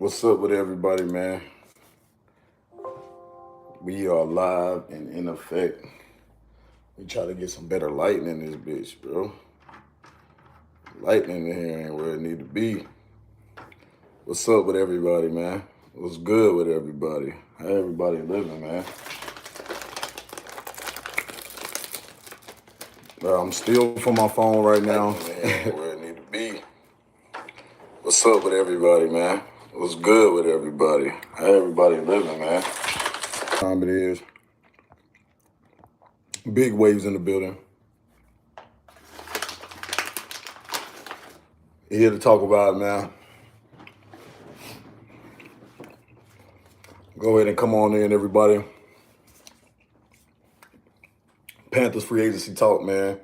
What's up with everybody, man? We are live and in effect. We try to get some better lighting in this bitch, bro. Lighting in here ain't where it need to be. What's up with everybody, man? What's good with everybody? How everybody living, man? I'm still from my phone right now. Where it need to be. What's up with everybody, man? What's good with everybody? How everybody living, man? Time it is. Big waves in the building. Here to talk about it, man. Go ahead and come on in, everybody. Panthers free agency talk, man.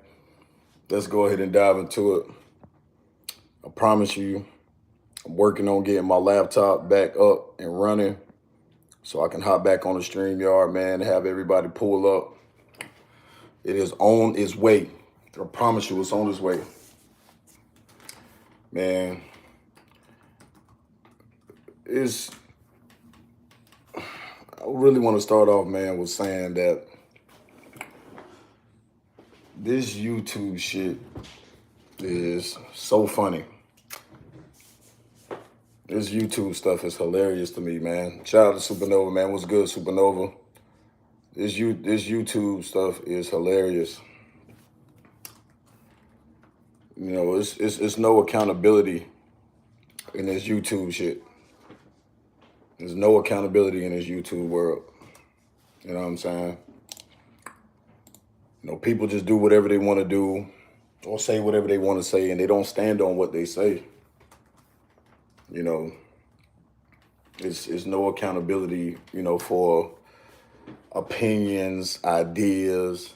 Let's go ahead and dive into it. I promise you, I'm working on getting my laptop back up and running so I can hop back on the StreamYard, man, and have everybody pull up. It is on its way. I promise you, it's on its way. Man, I really want to start off, man, with saying that this YouTube shit is so funny. This YouTube stuff is hilarious to me, man. Shout out to Supernova, man. What's good, Supernova? This YouTube stuff is hilarious. You know, it's no accountability in this YouTube shit. There's no accountability in this YouTube world. You know what I'm saying? You know, people just do whatever they want to do or say whatever they want to say, and they don't stand on what they say. You know, it's no accountability, you know, for opinions, ideas,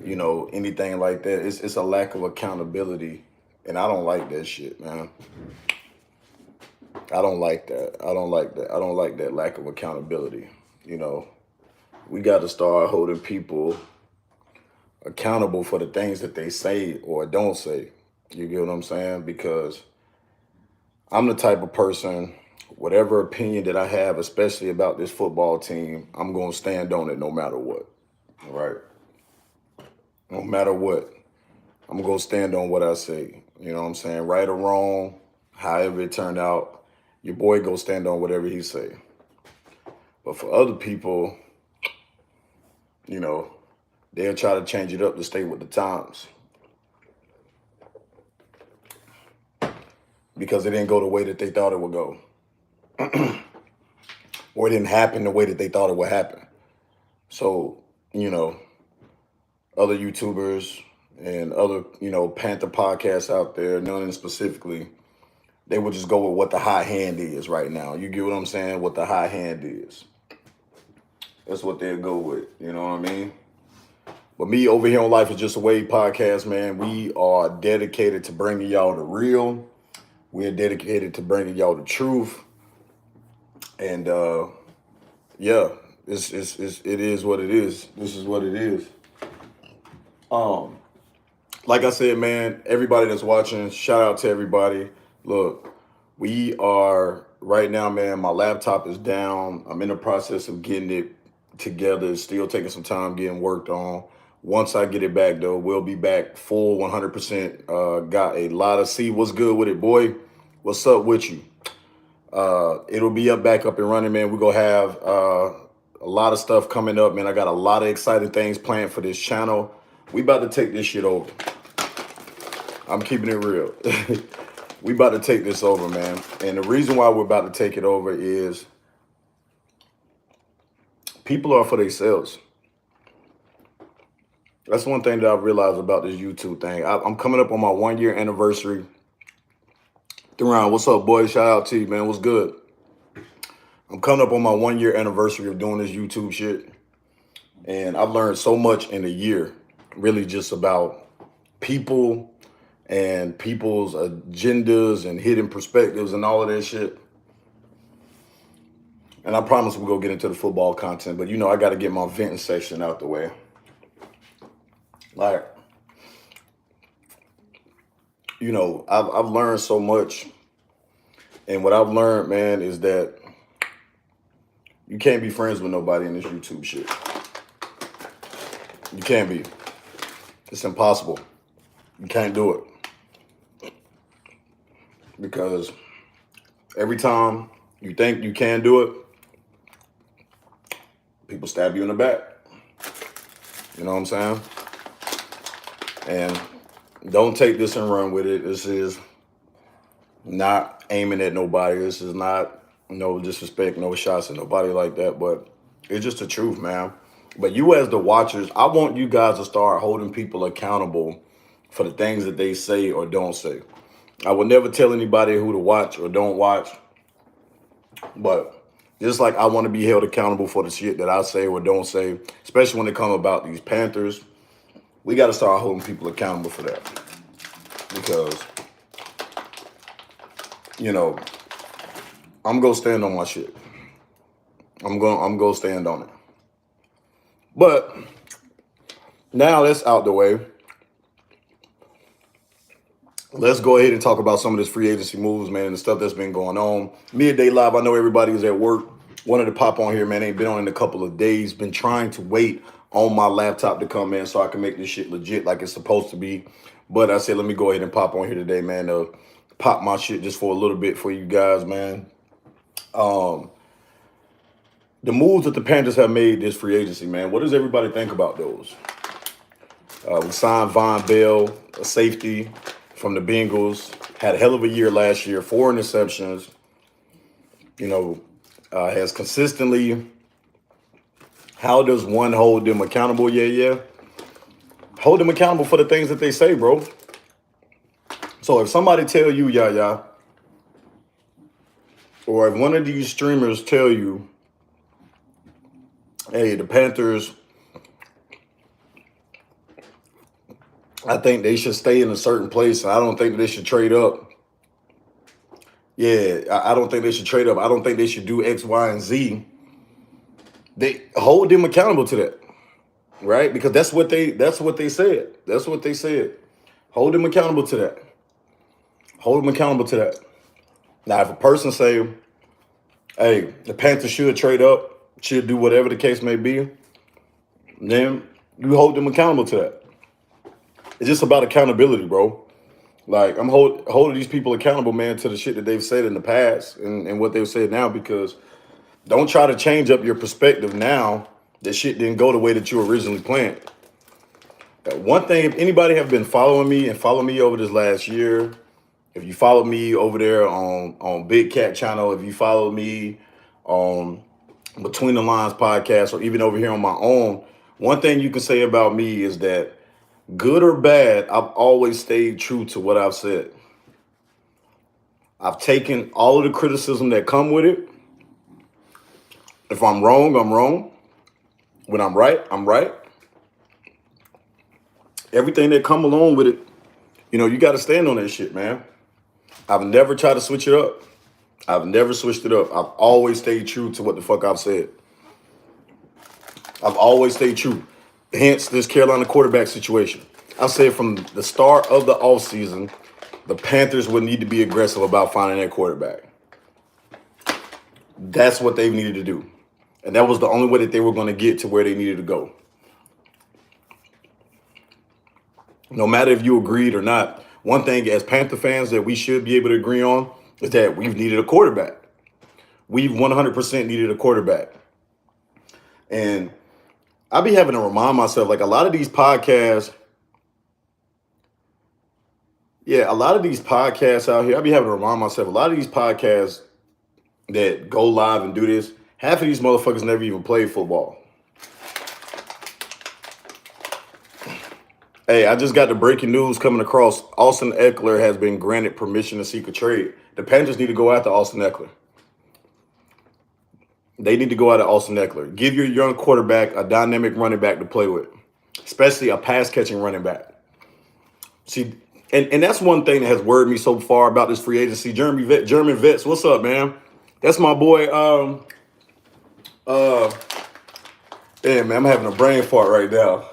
you know, anything like that. It's a lack of accountability, and I don't like that shit, man. I don't like that. I don't like that lack of accountability. You know, we got to start holding people accountable for the things that they say or don't say. You get what I'm saying? Because I'm the type of person, whatever opinion that I have, especially about this football team, I'm going to stand on it no matter what. All right? No matter what. I'm going to stand on what I say. You know what I'm saying? Right or wrong, however it turned out, your boy go stand on whatever he say. But for other people, you know, they'll try to change it up to stay with the times. Because it didn't go the way that they thought it would go. Or it didn't happen the way that they thought it would happen. So, you know, other YouTubers and other, you know, Panther podcasts out there, none specifically, they would just go with what the high hand is right now. You get what I'm saying? What the high hand is. That's what they'll go with. You know what I mean? But me over here on Life is Just a Wave podcast, man, we are dedicated to bringing y'all the real. We're dedicated to bringing y'all the truth. And yeah, it is what it is. This is what it is. Like I said, man, everybody that's watching, shout out to everybody. Look, we are right now, man, my laptop is down. I'm in the process of getting it together. It's still taking some time getting worked on. Once I get it back, though, we'll be back full 100%. Got a lot of see what's good with it, boy. What's up with you? It'll be back up and running, man. We're going to have a lot of stuff coming up, man. I got a lot of exciting things planned for this channel. We about to take this shit over. I'm keeping it real. We about to take this over, man. And the reason why we're about to take it over is people are for themselves. That's one thing that I've realized about this YouTube thing. I'm coming up on my 1-year anniversary. Theron, what's up, boy? Shout out to you, man. What's good? I'm coming up on my 1-year anniversary of doing this YouTube shit. And I've learned so much in a year, really just about people and people's agendas and hidden perspectives and all of that shit. And I promise we'll go get into the football content, but you know, I got to get my venting section out the way. Like, you know, I've learned so much And what I've learned, man, is that you can't be friends with nobody in this YouTube shit. You can't be. It's impossible. You can't do it. Because every time you think you can do it, people stab you in the back. You know what I'm saying? And don't take this and run with it. This is not aiming at nobody. This is not no disrespect, no shots at nobody like that. But it's just the truth, man. But you as the watchers, I want you guys to start holding people accountable for the things that they say or don't say. I would never tell anybody who to watch or don't watch. But just like I want to be held accountable for the shit that I say or don't say, especially when it comes about these Panthers, we got to start holding people accountable for that. Because, you know, I'm going to stand on my shit. I'm going to stand on it. But now that's out the way. Let's go ahead and talk about some of this free agency moves, man, and the stuff that's been going on. Midday Live, I know everybody is at work. Wanted to pop on here, man. Ain't been on in a couple of days. Been trying to wait on my laptop to come in so I can make this shit legit like it's supposed to be. But I said, let me go ahead and pop on here today, man, to pop my shit just for a little bit for you guys, man. The moves that the Panthers have made this free agency, man, what does everybody think about those? We signed Von Bell, a safety from the Bengals. Had a hell of a year last year, 4 interceptions. You know, has consistently. How does one hold them accountable? Yeah. Hold them accountable for the things that they say, bro. So if somebody tell you, or if one of these streamers tell you, hey, the Panthers, I think they should stay in a certain place, and I don't think they should trade up. Yeah, I don't think they should trade up. I don't think they should do X, Y, and Z. They hold them accountable to that, right? Because that's what they said. That's what they said. Hold them accountable to that. Hold them accountable to that. Now, if a person say, hey, the Panthers should trade up, should do whatever the case may be, then you hold them accountable to that. It's just about accountability, bro. Like, I'm holding these people accountable, man, to the shit that they've said in the past and what they've said now, because don't try to change up your perspective now that shit didn't go the way that you originally planned. One thing, if anybody have been following me and follow me over this last year, if you follow me over there on Big Cat channel, if you follow me on Between the Lines podcast, or even over here on my own, one thing you can say about me is that good or bad, I've always stayed true to what I've said. I've taken all of the criticism that come with it. If I'm wrong, I'm wrong. When I'm right, I'm right. Everything that come along with it, you know, you got to stand on that shit, man. I've never tried to switch it up. I've never switched it up. I've always stayed true to what the fuck I've said. I've always stayed true. Hence this Carolina quarterback situation. I said from the start of the offseason, the Panthers would need to be aggressive about finding that quarterback. That's what they needed to do. And that was the only way that they were going to get to where they needed to go. No matter if you agreed or not, one thing as Panther fans that we should be able to agree on is that we've needed a quarterback. We've 100% needed a quarterback. And I be having to remind myself, like a lot of these podcasts, out here, I be having to remind myself, a lot of these podcasts that go live and do this, half of these motherfuckers never even played football. Hey, I just got the breaking news coming across. Austin Eckler has been granted permission to seek a trade. The Panthers need to go after Austin Eckler. They need to go after Austin Eckler. Give your young quarterback a dynamic running back to play with, especially a pass-catching running back. See, and that's one thing that has worried me so far about this free agency. German Vets, what's up, man? That's my boy. Man, I'm having a brain fart right now.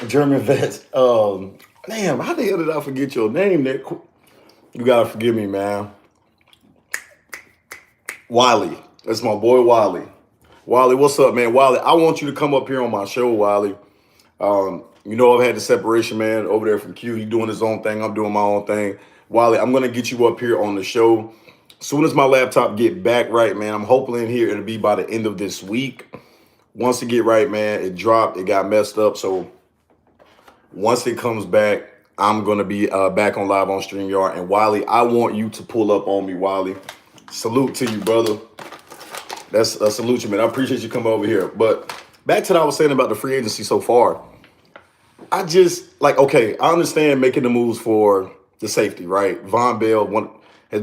German Vets. Damn, how the hell did I forget your name that quick? You gotta forgive me, man. Wiley. That's my boy Wiley. Wiley, what's up, man? Wiley, I want you to come up here on my show, Wiley. You know I've had the separation, man, over there from Q. He doing his own thing. I'm doing my own thing. Wiley, I'm gonna get you up here on the show. As soon as my laptop get back right, man, I'm hoping in here it'll be by the end of this week. Once it get right, man, it dropped. It got messed up. So once it comes back, I'm gonna be back on live on StreamYard. And Wiley, I want you to pull up on me, Wiley. Salute to you, brother. That's a salute you, man. I appreciate you coming over here. But back to what I was saying about the free agency so far. I just okay, I understand making the moves for the safety, right? Von Bell has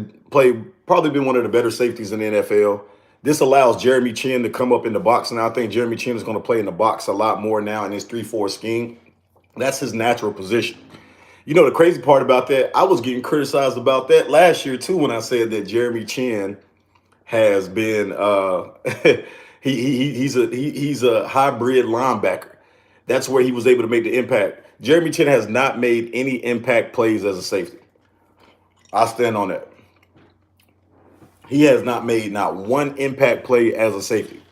probably been one of the better safeties in the NFL. This allows Jeremy Chin to come up in the box. And I think Jeremy Chin is going to play in the box a lot more now in his 3-4 scheme. That's his natural position. You know, the crazy part about that, I was getting criticized about that last year, too, when I said that Jeremy Chin has been he's a hybrid linebacker. That's where he was able to make the impact. Jeremy Chin has not made any impact plays as a safety. I stand on that. He has not made not one impact play as a safety.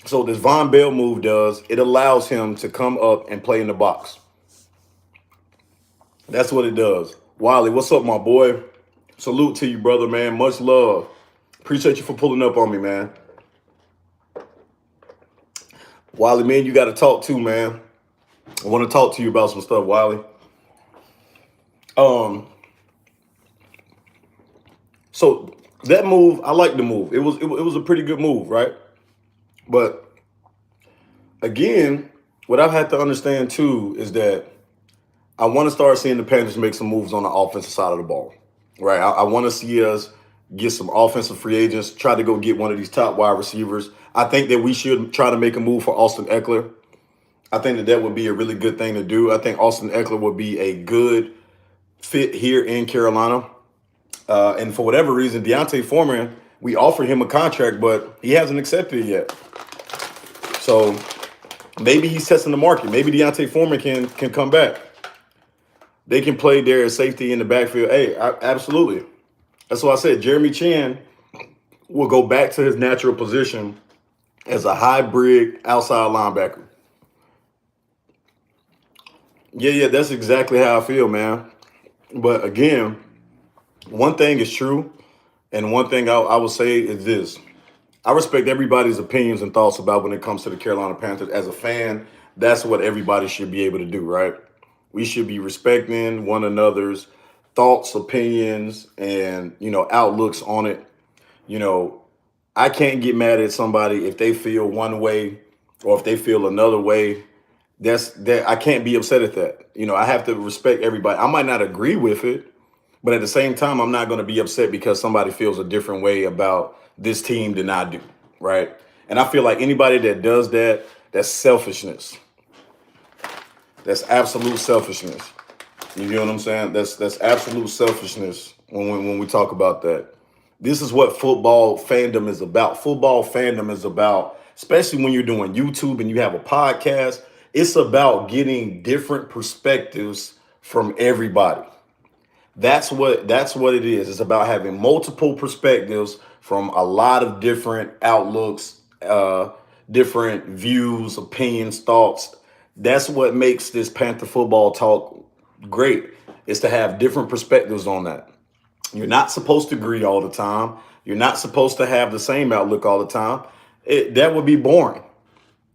So this Von Bell move does, it allows him to come up and play in the box. That's what it does. Wiley, what's up, my boy? Salute to you, brother, man. Much love. Appreciate you for pulling up on me, man. Wiley, man, you got to talk too, man. I want to talk to you about some stuff, Wiley. So that move, I like the move. It was a pretty good move, right? But again, what I've had to understand too is that I want to start seeing the Panthers make some moves on the offensive side of the ball, right? I want to see us get some offensive free agents, try to go get one of these top wide receivers. I think that we should try to make a move for Austin Eckler. I think that would be a really good thing to do. I think Austin Eckler would be a good fit here in Carolina. And for whatever reason, Deontay Foreman, we offered him a contract, but he hasn't accepted it yet. So maybe he's testing the market. Maybe Deontay Foreman can come back. They can play there as safety in the backfield. Hey, absolutely. That's why I said Jeremy Chin will go back to his natural position as a hybrid outside linebacker. Yeah, that's exactly how I feel, man. But again, one thing is true, and one thing I will say is this. I respect everybody's opinions and thoughts about when it comes to the Carolina Panthers. As a fan, that's what everybody should be able to do, right? We should be respecting one another's thoughts, opinions, and, outlooks on it. I can't get mad at somebody if they feel one way or if they feel another way. I can't be upset at that. I have to respect everybody. I might not agree with it, but at the same time, I'm not going to be upset because somebody feels a different way about this team than I do, right? And I feel like anybody that does that, that's selfishness. That's absolute selfishness. You know what I'm saying? That's absolute selfishness when we talk about that. This is what football fandom is about. Football fandom is about, especially when you're doing YouTube and you have a podcast, it's about getting different perspectives from everybody. That's what it is. It's about having multiple perspectives from a lot of different outlooks, different views, opinions, thoughts. That's what makes this Panther football talk great, is to have different perspectives on that. You're not supposed to agree all the time. You're not supposed to have the same outlook all the time. That would be boring.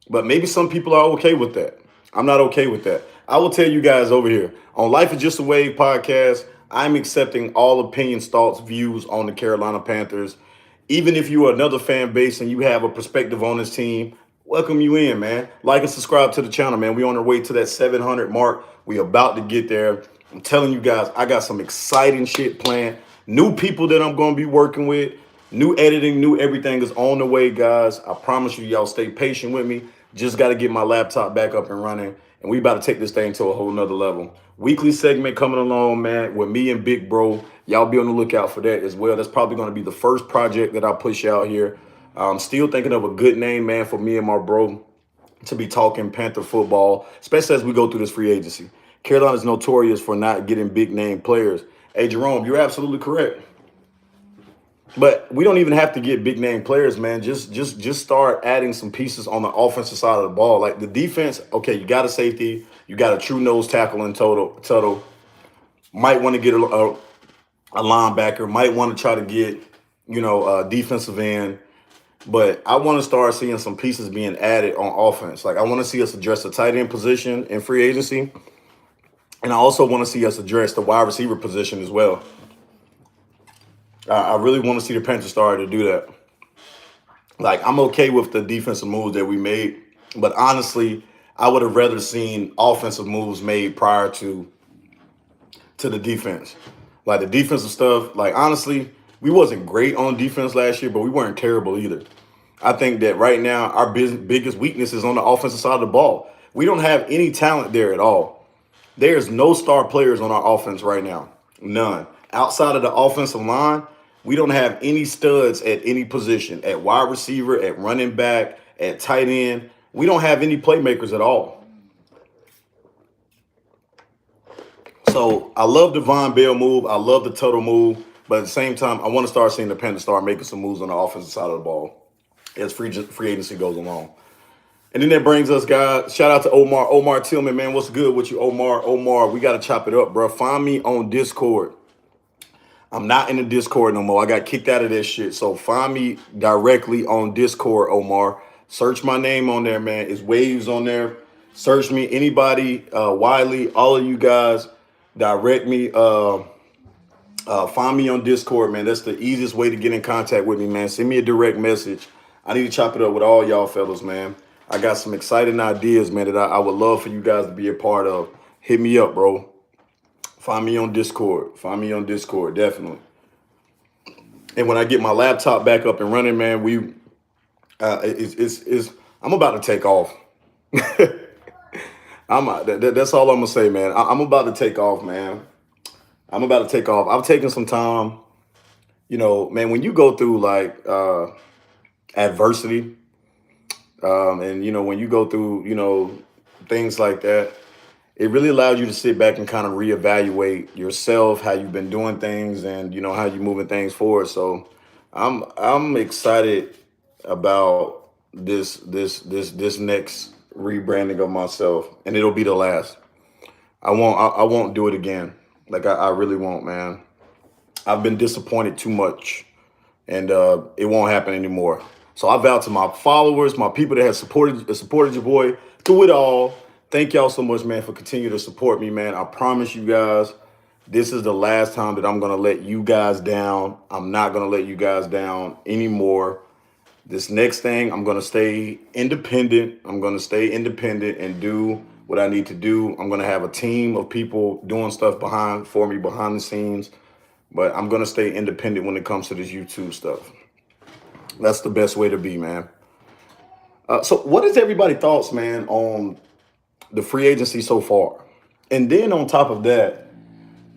But maybe some people are okay with that. I'm not okay with that. I will tell you guys over here on Life is Just a Wave podcast, I'm accepting all opinions, thoughts, views on the Carolina Panthers. Even if you are another fan base and you have a perspective on this team, welcome you in, man. Like and subscribe to the channel, man. We on our way to that 700 mark. We about to get there. I'm telling you guys, I got some exciting shit planned. New people that I'm going to be working with. New editing, new everything is on the way, guys. I promise you, y'all stay patient with me. Just got to get my laptop back up and running. And we about to take this thing to a whole nother level. Weekly segment coming along, man, with me and Big Bro. Y'all be on the lookout for that as well. That's probably going to be the first project that I push out here. I'm still thinking of a good name, man, for me and my bro to be talking Panther football, especially as we go through this free agency. Carolina's notorious for not getting big name players. Hey, Jerome, you're absolutely correct. But we don't even have to get big name players, man. Just start adding some pieces on the offensive side of the ball. Like the defense, okay, you got a safety, you got a true nose tackle in total. Might want to get a linebacker, might want to try to get, a defensive end. But I want to start seeing some pieces being added on offense. Like I want to see us address the tight end position in free agency. And I also want to see us address the wide receiver position as well. I really want to see the Panthers start to do that. Like I'm okay with the defensive moves that we made, but honestly, I would have rather seen offensive moves made prior to the defense. Like the defensive stuff, like honestly, we wasn't great on defense last year, but we weren't terrible either. I think that right now our biggest weakness is on the offensive side of the ball. We don't have any talent there at all. There's no star players on our offense right now. None. Outside of the offensive line, we don't have any studs at any position. At wide receiver, at running back, at tight end. We don't have any playmakers at all. So I love the Von Bell move. I love the total move. But at the same time, I want to start seeing the Panthers start making some moves on the offensive side of the ball as free agency goes along. And then that brings us, guys. Shout out to Omar. Omar Tillman, man. What's good with you, Omar? Omar, we got to chop it up, bro. Find me on Discord. I'm not in the Discord no more. I got kicked out of that shit. So find me directly on Discord, Omar. Search my name on there, man. It's Waves on there. Search me. Anybody, Wiley, all of you guys, direct me. Find me on Discord, man. That's the easiest way to get in contact with me, man. Send me a direct message. I need to chop it up with all y'all fellas, man. I got some exciting ideas, man, that I would love for you guys to be a part of. Hit me up, bro. Find me on Discord. Find me on Discord, definitely. And when I get my laptop back up and running, man, I'm about to take off. That's all I'm gonna say, man. I'm about to take off, man. I'm about to take off. I've taken some time. Man, when you go through like adversity, and when you go through, things like that, it really allows you to sit back and kind of reevaluate yourself, how you've been doing things, and how you're moving things forward. So, I'm excited about this next rebranding of myself, and it'll be the last. I won't do it again. Like I really won't, man. I've been disappointed too much, and it won't happen anymore. So I vow to my followers, my people that have supported your boy through it all. Thank y'all so much, man, for continuing to support me, man. I promise you guys, this is the last time that I'm gonna let you guys down. I'm not gonna let you guys down anymore. This next thing, I'm gonna stay independent. I'm gonna stay independent and do what I need to do. I'm gonna have a team of people doing stuff for me behind the scenes. But I'm gonna stay independent when it comes to this YouTube stuff. That's the best way to be, man. So what is everybody's thoughts, man, on the free agency so far? And then on top of that,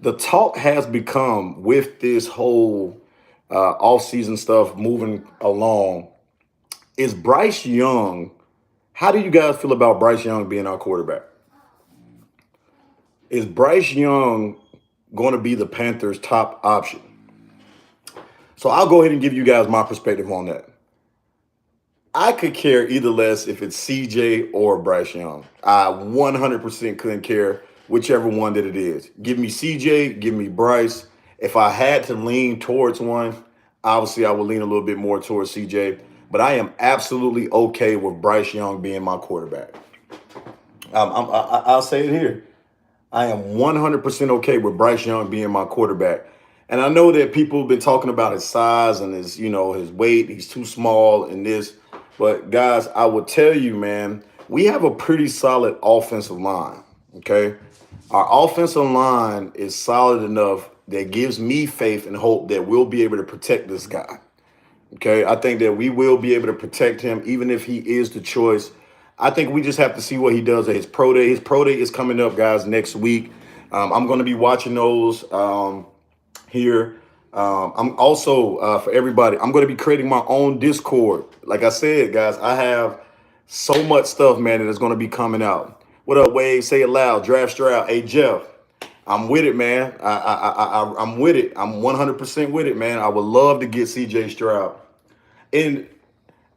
the talk has become with this whole off-season stuff moving along. Is Bryce Young, how do you guys feel about Bryce Young being our quarterback? Is Bryce Young going to be the Panthers' top option? So I'll go ahead and give you guys my perspective on that. I could care either less if it's CJ or Bryce Young. I 100% couldn't care whichever one that it is. Give me CJ, give me Bryce. If I had to lean towards one, obviously I would lean a little bit more towards CJ. But I am absolutely okay with Bryce Young being my quarterback. I'll say it here. I am 100% okay with Bryce Young being my quarterback. And I know that people have been talking about his size and his weight. He's too small and this. But guys, I will tell you, man, we have a pretty solid offensive line. Okay. Our offensive line is solid enough that gives me faith and hope that we'll be able to protect this guy. Okay. I think that we will be able to protect him, even if he is the choice. I think we just have to see what he does at his pro day. His pro day is coming up, guys, next week. I'm going to be watching those here. I'm also, for everybody, I'm going to be creating my own Discord. Like I said, guys, I have so much stuff, man, that is going to be coming out. What up, Wade? Say it loud. Draft Stroud. Hey, Jeff, I'm with it, man. I'm with it. I'm 100% with it, man. I would love to get C.J. Stroud, and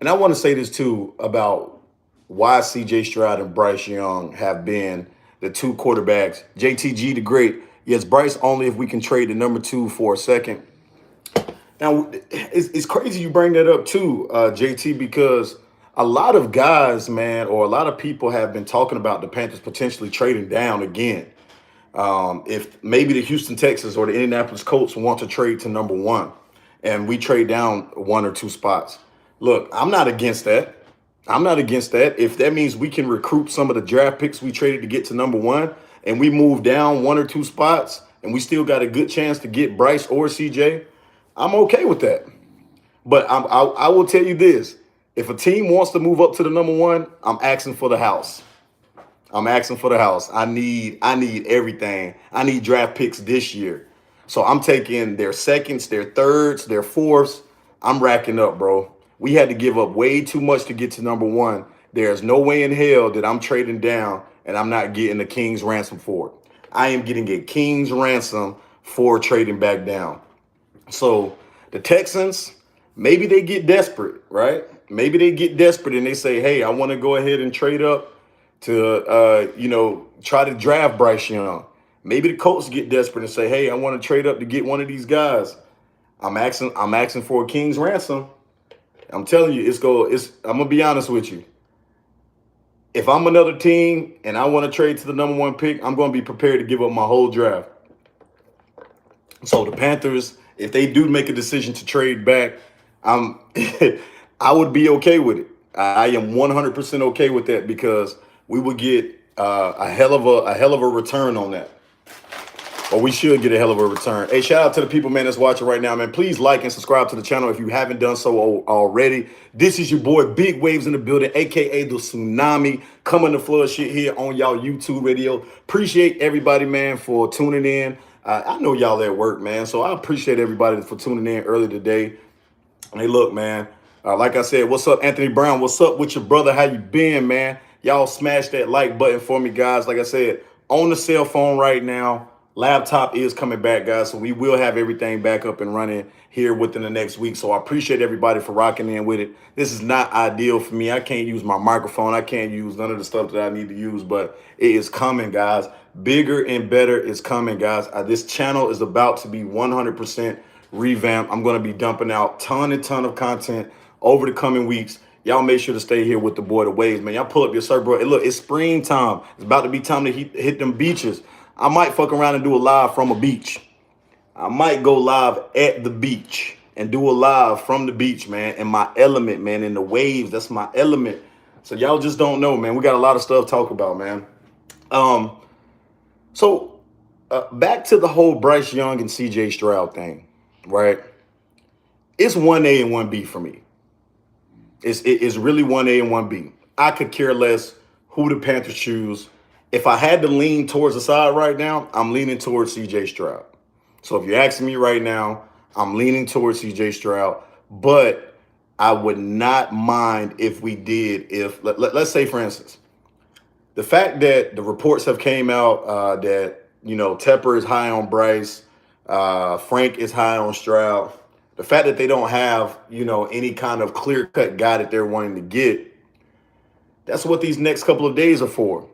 I want to say this too about why C.J. Stroud and Bryce Young have been the two quarterbacks. JTG the great. Yes, Bryce only if we can trade the number two for a second. Now, it's crazy you bring that up too, JT, because a lot of guys, man, or a lot of people have been talking about the Panthers potentially trading down again. If maybe the Houston Texans or the Indianapolis Colts want to trade to number one and we trade down one or two spots. Look, I'm not against that. I'm not against that. If that means we can recruit some of the draft picks we traded to get to number one and we move down one or two spots and we still got a good chance to get Bryce or CJ, I'm okay with that. But I will tell you this. If a team wants to move up to the number one, I'm asking for the house. I'm asking for the house. I need everything. I need draft picks this year. So I'm taking their seconds, their thirds, their fourths. I'm racking up, bro. We had to give up way too much to get to number one. There's no way in hell that I'm trading down and I'm not getting a king's ransom for it. I am getting a king's ransom for trading back down. So the Texans, maybe they get desperate, right? Maybe they get desperate and they say, hey, I want to go ahead and trade up to, try to draft Bryce Young. Maybe the Colts get desperate and say, hey, I want to trade up to get one of these guys. I'm asking for a king's ransom. I'm telling you, I'm gonna be honest with you. If I'm another team and I want to trade to the number one pick, I'm gonna be prepared to give up my whole draft. So the Panthers, if they do make a decision to trade back, I'm I would be okay with it. I am 100% okay with that because we would get a hell of a return on that. Or we should get a hell of a return. Hey, shout out to the people, man, that's watching right now, man. Please like and subscribe to the channel if you haven't done so already. This is your boy, Big Waves in the building, a.k.a. the Tsunami, coming to flood shit here on y'all YouTube video. Appreciate everybody, man, for tuning in. I know y'all at work, man, so I appreciate everybody for tuning in early today. Hey, look, man, like I said, what's up, Anthony Brown? What's up with your brother? How you been, man? Y'all smash that like button for me, guys. Like I said, on the cell phone right now. Laptop is coming back, guys, so we will have everything back up and running here within the next week. So I appreciate everybody for rocking in with it. This is not ideal for me. I can't use my microphone. I can't use none of the stuff that I need to use, but it is coming, guys. Bigger and better is coming, guys. This channel is about to be 100% revamped. I'm going to be dumping out ton of content over the coming weeks. Y'all make sure to stay here with the boy, The Waves, man. Y'all pull up your surf, bro. Hey, look, it's springtime. It's about to be time to hit them beaches. I might fuck around and do a live from a beach. I might go live at the beach and do a live from the beach, man, in my element, man, in the waves. That's my element. So y'all just don't know, man. We got a lot of stuff to talk about, man. So back to the whole Bryce Young and C.J. Stroud thing, right? It's 1A and 1B for me. It's really 1A and 1B. I could care less who the Panthers choose. If I had to lean towards the side right now, I'm leaning towards C.J. Stroud. So if you're asking me right now, I'm leaning towards C.J. Stroud. But I would not mind if we did, let's say, for instance, the fact that the reports have came out that, Tepper is high on Bryce, Frank is high on Stroud. The fact that they don't have, any kind of clear-cut guy that they're wanting to get, that's what these next couple of days are for.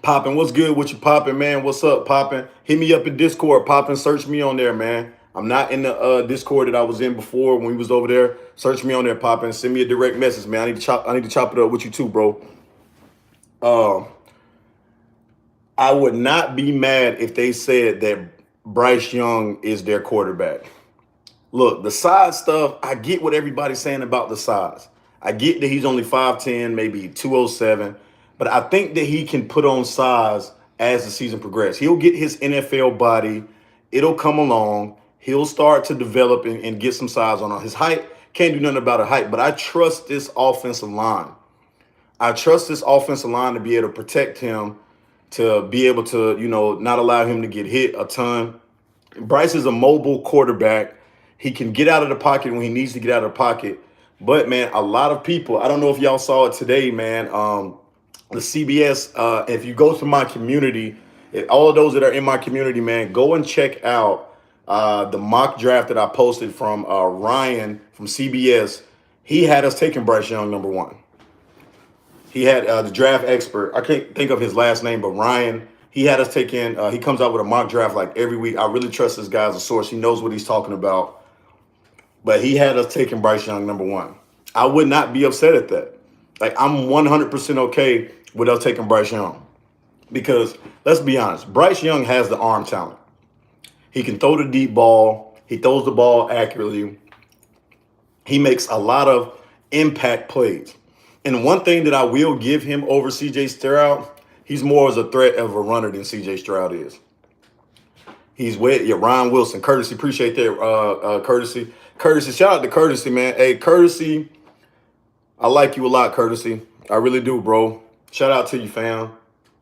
Poppin', what's good with you, Poppin', man? What's up, Poppin'? Hit me up in Discord, Poppin'. Search me on there, man. I'm not in the Discord that I was in before when we was over there. Search me on there, Poppin'. Send me a direct message, man. I need to chop it up with you too, bro. I would not be mad if they said that Bryce Young is their quarterback. Look, the size stuff, I get what everybody's saying about the size. I get that he's only 5'10", maybe 207. But I think that he can put on size as the season progresses. He'll get his NFL body. It'll come along. He'll start to develop and get some size on his height. Can't do nothing about a height, but I trust this offensive line. I trust this offensive line to be able to protect him, to be able to, not allow him to get hit a ton. Bryce is a mobile quarterback. He can get out of the pocket when he needs to get out of the pocket. But, man, a lot of people, I don't know if y'all saw it today, man, the CBS, if you go to my community, All of those that are in my community, man, go and check out the mock draft that I posted from Ryan from CBS. He had us taking Bryce Young number one. He had the draft expert. I can't think of his last name, but Ryan. He had us taking. He comes out with a mock draft like every week. I really trust this guy as a source. He knows what he's talking about. But he had us taking Bryce Young number one. I would not be upset at that. Like, I'm 100% okay with us taking Bryce Young. Because let's be honest, Bryce Young has the arm talent. He can throw the deep ball. He throws the ball accurately. He makes a lot of impact plays. And one thing that I will give him over CJ Stroud, he's more as a threat of a runner than CJ Stroud is. He's with Ryan Wilson. Courtesy, appreciate that, Courtesy. Courtesy, shout out to Courtesy, man. Hey, Courtesy, I like you a lot, Courtesy. I really do, bro. Shout out to you, fam.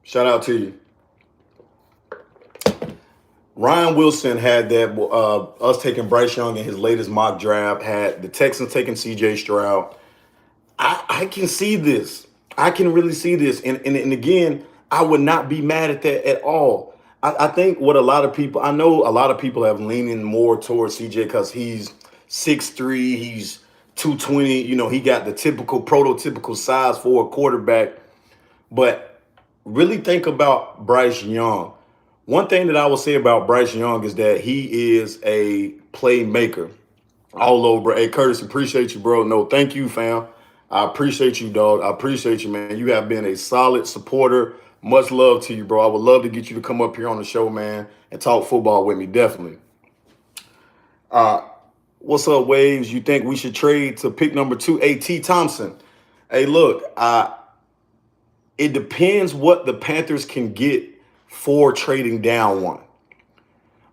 Shout out to you. Ryan Wilson had that, us taking Bryce Young in his latest mock draft, had the Texans taking CJ Stroud. I can see this. I can really see this. And again, I would not be mad at that at all. I think what a lot of people, I know a lot of people have leaning more towards CJ because he's 6'3", he's 220. You know, he got the typical, prototypical size for a quarterback. But really think about Bryce Young. One thing that I will say about Bryce Young is that he is a playmaker. All over. Hey, Curtis, appreciate you, bro. No, thank you, fam. I appreciate you, dog. I appreciate you, man. You have been a solid supporter. Much love to you, bro. I would love to get you to come up here on the show, man, and talk football with me, definitely. What's up, Waves? You think we should trade to pick number 2, A.T. Thompson? Hey, look, it depends what the Panthers can get for trading down one.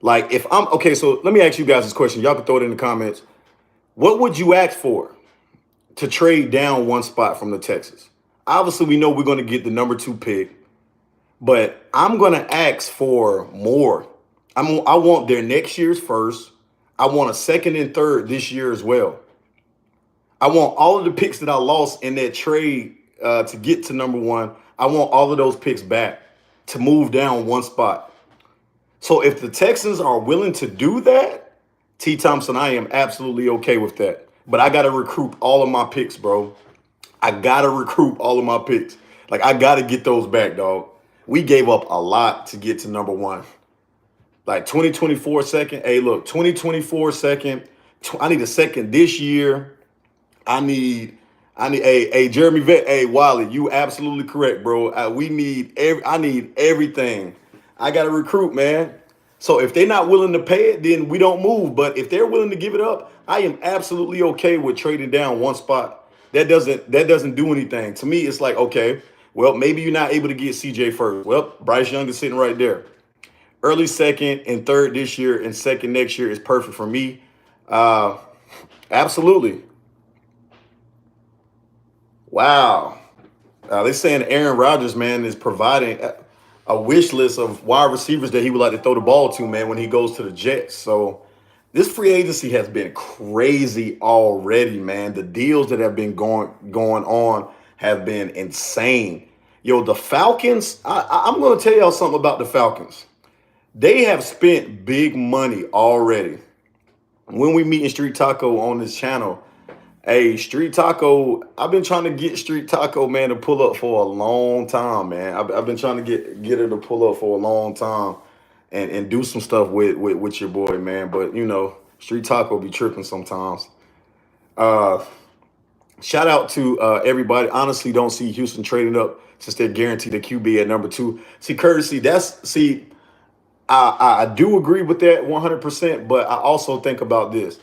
Like, if I'm okay, so let me ask you guys this question. Y'all can throw it in the comments. What would you ask for to trade down one spot from the Texans? Obviously, we know we're going to get the number 2 pick, but I'm going to ask for more. I want their next year's first. I want a second and third this year as well. I want all of the picks that I lost in that trade to get to number 1. I want all of those picks back to move down one spot. So if the Texans are willing to do that, T. Thompson, I am absolutely okay with that. But I got to recruit all of my picks, bro. I got to recruit all of my picks. Like, I got to get those back, dog. We gave up a lot to get to number 1. Like 2024 second. Hey, look, 2024 second. I need a second this year. I need hey, Jeremy Vett, hey, Wiley, you absolutely correct, bro. I need everything. I got to recruit, man. So if they're not willing to pay it, then we don't move. But if they're willing to give it up, I am absolutely okay with trading down one spot. That doesn't do anything. To me, it's like, okay, well, maybe you're not able to get CJ first. Well, Bryce Young is sitting right there. Early second and third this year and second next year is perfect for me. Absolutely. Wow. They're saying Aaron Rodgers, man, is providing a wish list of wide receivers that he would like to throw the ball to, man, when he goes to the Jets. So this free agency has been crazy already, man. The deals that have been going on have been insane. Yo, the Falcons, I'm going to tell y'all something about the Falcons. They have spent big money already. When we meet in Street Taco on this channel, hey, Street Taco, I've been trying to get Street Taco, man, to pull up for a long time, man. I've been trying to get her to pull up for a long time and do some stuff with your boy, man. But, you know, Street Taco be tripping sometimes. Shout out to everybody. Honestly, don't see Houston trading up since they're guaranteed a QB at number 2. See, courtesy, I do agree with that 100%, but I also think about this.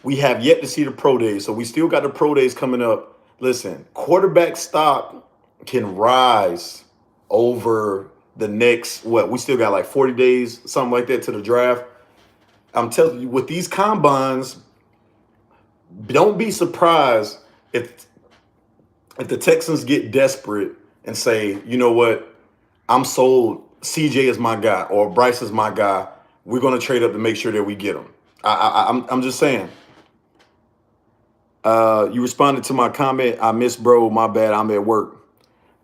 We have yet to see the pro days, so we still got the pro days coming up. Listen, quarterback stock can rise over the next, we still got like 40 days, something like that, to the draft. I'm telling you, with these combines, don't be surprised if the Texans get desperate and say, you know what, I'm sold. CJ is my guy or Bryce is my guy. We're going to trade up to make sure that we get him. I'm just saying. You responded to my comment. I miss bro. My bad. I'm at work.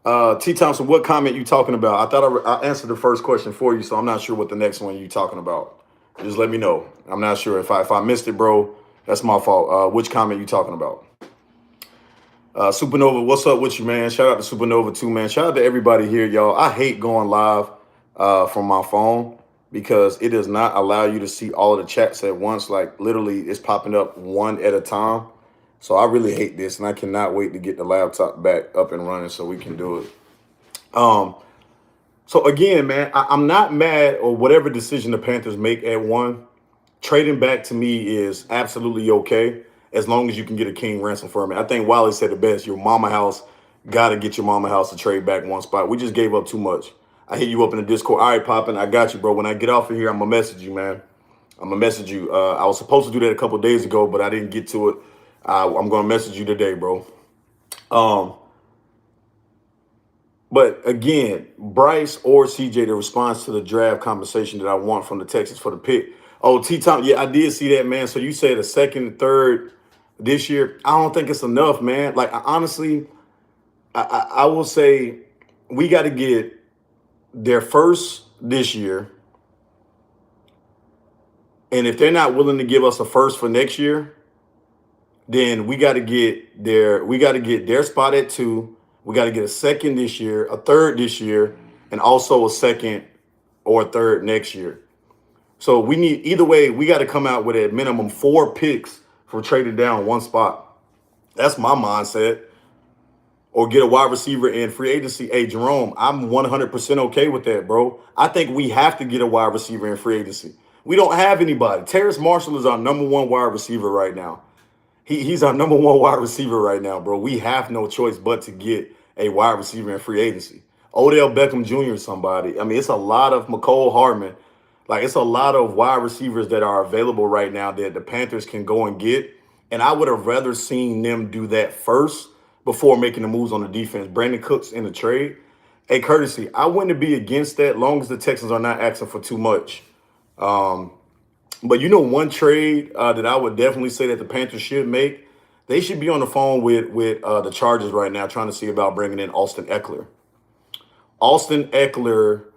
T. Thompson, what comment you talking about? I thought I answered the first question for you, so I'm not sure what the next one you talking about. Just let me know. I'm not sure if I missed it, bro. That's my fault. Which comment you talking about? Supernova, what's up with you, man? Shout out to Supernova too, man. Shout out to everybody here, y'all. I hate going live from my phone because it does not allow you to see all of the chats at once. Like literally, it's popping up one at a time. So I really hate this, and I cannot wait to get the laptop back up and running so we can do it. Um, so again, man, I'm not mad or whatever decision the Panthers make at one. Trading back to me is absolutely okay as long as you can get a king ransom for me. I think Wiley said the best. Your mama house got to get your mama house to trade back one spot. We just gave up too much. I hit you up in the Discord. All right, Poppin', I got you, bro. When I get off of here, I'm going to message you, man. I'm going to message you. I was supposed to do that a couple days ago, but I didn't get to it. I'm going to message you today, bro. But again, Bryce or CJ, the response to the draft conversation that I want from the Texans for the pick. Oh, T-Tom, yeah, I did see that, man. So you said a second, third this year. I don't think it's enough, man. Like, honestly, I will say we got to get their first this year. And if they're not willing to give us a first for next year, then we got to get their spot at 2. We got to get a second this year, a third this year, and also a second or a third next year. So we need, either way, we got to come out with at minimum 4 picks for trading down one spot. That's my mindset. Or get a wide receiver in free agency. Hey, Jerome, I'm 100% okay with that, bro. I think we have to get a wide receiver in free agency. We don't have anybody. Terrace Marshall is our number 1 wide receiver right now. He's our number 1 wide receiver right now, bro. We have no choice but to get a wide receiver in free agency. Odell Beckham Jr. is somebody. I mean, it's a lot of McCole Hardman. Like, it's a lot of wide receivers that are available right now that the Panthers can go and get. And I would have rather seen them do that first before making the moves on the defense. Brandon Cooks in the trade. Hey, courtesy, I wouldn't be against that long as the Texans are not asking for too much. But you know, one trade that I would definitely say that the Panthers should make, they should be on the phone with the Chargers right now trying to see about bringing in Austin Eckler. Austin Eckler,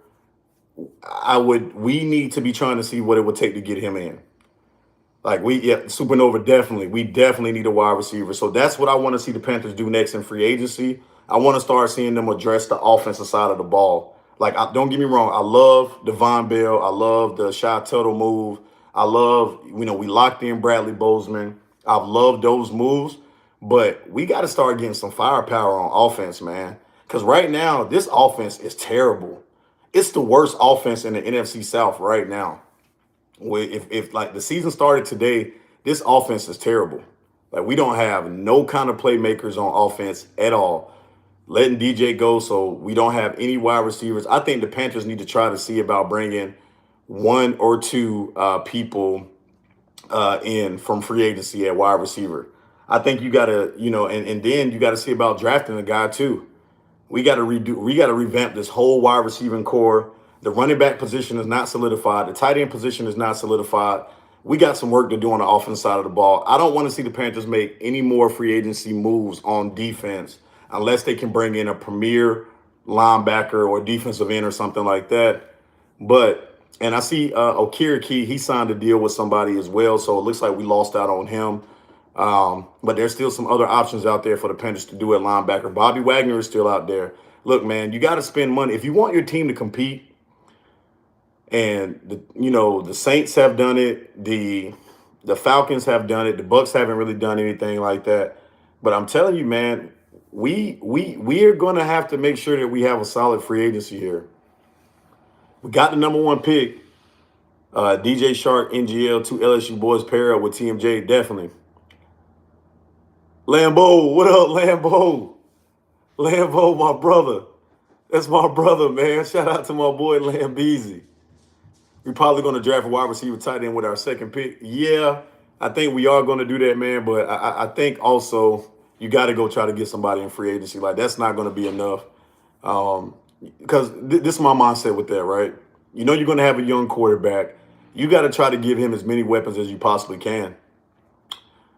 we need to be trying to see what it would take to get him in. Like Supernova we definitely need a wide receiver. So that's what I want to see the Panthers do next in free agency. I want to start seeing them address the offensive side of the ball. Like, don't get me wrong, I love Devon Bell. I love the Shy Tuttle move. I love, we locked in Bradley Bozeman. I've loved those moves, but we got to start getting some firepower on offense, man. Because right now, this offense is terrible. It's the worst offense in the NFC South right now. If like the season started today, this offense is terrible. Like, we don't have no kind of playmakers on offense at all. Letting DJ go, so we don't have any wide receivers. I think the Panthers need to try to see about bringing 1 or 2 people in from free agency at wide receiver. I think you got to, and then you got to see about drafting a guy too. We got to revamp this whole wide receiving core. The running back position is not solidified. The tight end position is not solidified. We got some work to do on the offensive side of the ball. I don't want to see the Panthers make any more free agency moves on defense unless they can bring in a premier linebacker or defensive end or something like that. And I see Okiriki, he signed a deal with somebody as well, so it looks like we lost out on him. But there's still some other options out there for the Panthers to do at linebacker. Bobby Wagner is still out there. Look, man, you got to spend money. If you want your team to compete, and the Saints have done it, the Falcons have done it, the Bucks haven't really done anything like that. But I'm telling you, man, we are going to have to make sure that we have a solid free agency here. We got the number 1 pick, DJ Shark, NGL, 2 LSU boys pair up with TMJ, definitely. Lambeau, what up, Lambeau? Lambeau, my brother. That's my brother, man. Shout out to my boy Lambeezy. We're probably going to draft a wide receiver tight end with our second pick. Yeah, I think we are going to do that, man. But I think also you got to go try to get somebody in free agency. Like, that's not going to be enough. Because this is my mindset with that, right? You're going to have a young quarterback. You got to try to give him as many weapons as you possibly can.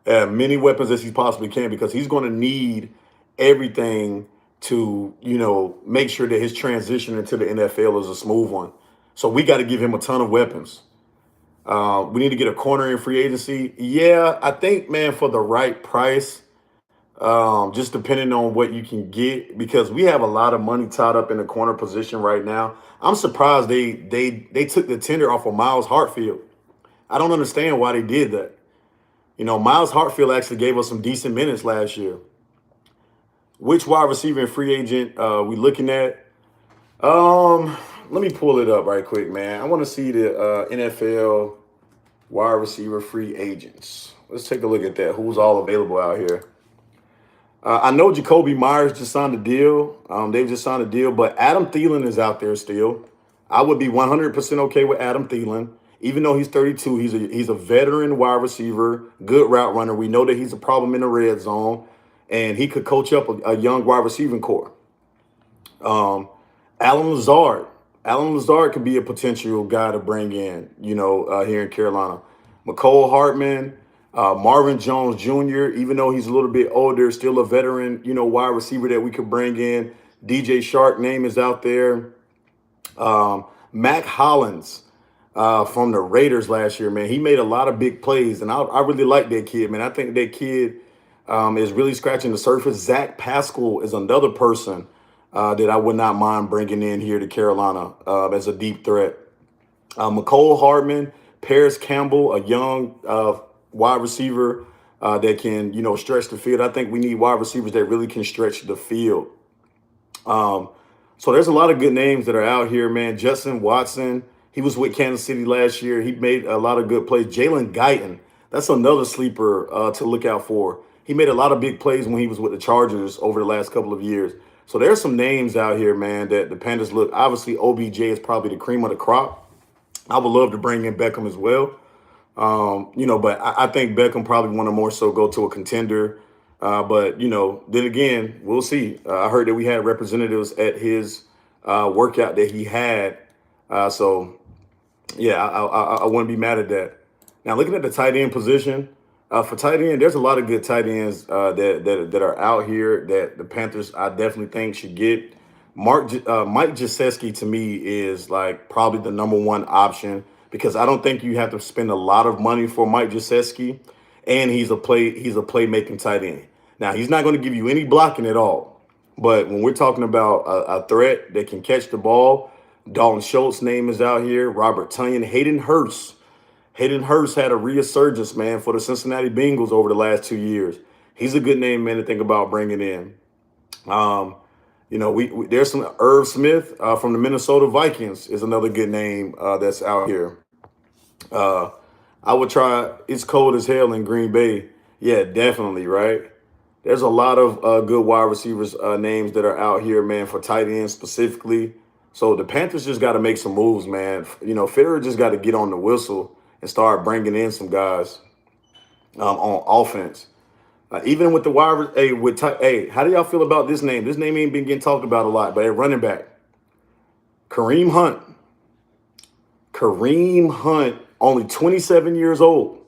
Because he's going to need everything to, make sure that his transition into the NFL is a smooth one. So we got to give him a ton of weapons. We need to get a corner in free agency. Yeah, I think, man, for the right price, just depending on what you can get, because we have a lot of money tied up in the corner position right now. I'm surprised they took the tender off of Miles Hartfield. I don't understand why they did that. Miles Hartfield actually gave us some decent minutes last year. Which wide receiver and free agent we looking at? Let me pull it up right quick, man. I want to see the NFL wide receiver free agents. Let's take a look at that. Who's all available out here? I know Jacoby Myers just signed a deal. They've just signed a deal, but Adam Thielen is out there still. I would be 100% okay with Adam Thielen, even though he's 32. He's a veteran wide receiver, good route runner. We know that he's a problem in the red zone, and he could coach up a young wide receiving core. Alan Lazard. Alan Lazard could be a potential guy to bring in, here in Carolina. McCole Hartman, Marvin Jones Jr., even though he's a little bit older, still a veteran, wide receiver that we could bring in. DJ Shark name is out there. Mac Hollins from the Raiders last year, man. He made a lot of big plays, and I really like that kid, man. I think that kid is really scratching the surface. Zach Pascal is another person that I would not mind bringing in here to Carolina as a deep threat. McCole Hardman, Paris Campbell, a young wide receiver that can, stretch the field. I think we need wide receivers that really can stretch the field. So there's a lot of good names that are out here, man. Justin Watson, he was with Kansas City last year. He made a lot of good plays. Jalen Guyton, that's another sleeper to look out for. He made a lot of big plays when he was with the Chargers over the last couple of years. So there's some names out here, man, that the Panthers look. Obviously, OBJ is probably the cream of the crop. I would love to bring in Beckham as well. But I think Beckham probably want to more so go to a contender. But then again, we'll see. I heard that we had representatives at his workout that he had. So, yeah, I wouldn't be mad at that. Now, looking at the tight end position, for tight end, there's a lot of good tight ends that are out here that the Panthers, I definitely think, should get. Mike Gesicki, to me, is like probably the number one option because I don't think you have to spend a lot of money for Mike Gesicki, and he's a playmaking tight end. Now, he's not going to give you any blocking at all, but when we're talking about a threat that can catch the ball, Dalton Schultz's name is out here, Robert Tonyan, Hayden Hurst. Hayden Hurst had a resurgence, man, for the Cincinnati Bengals over the last 2 years. He's a good name, man, to think about bringing in. There's some Irv Smith from the Minnesota Vikings is another good name that's out here. I would try It's Cold as Hell in Green Bay. Yeah, definitely, right? There's a lot of good wide receivers names that are out here, man, for tight ends specifically. So the Panthers just got to make some moves, man. Federer just got to get on the whistle and start bringing in some guys on offense. Even with the wide, how do y'all feel about this name? This name ain't been getting talked about a lot, but at running back, Kareem Hunt. Kareem Hunt, only 27 years old.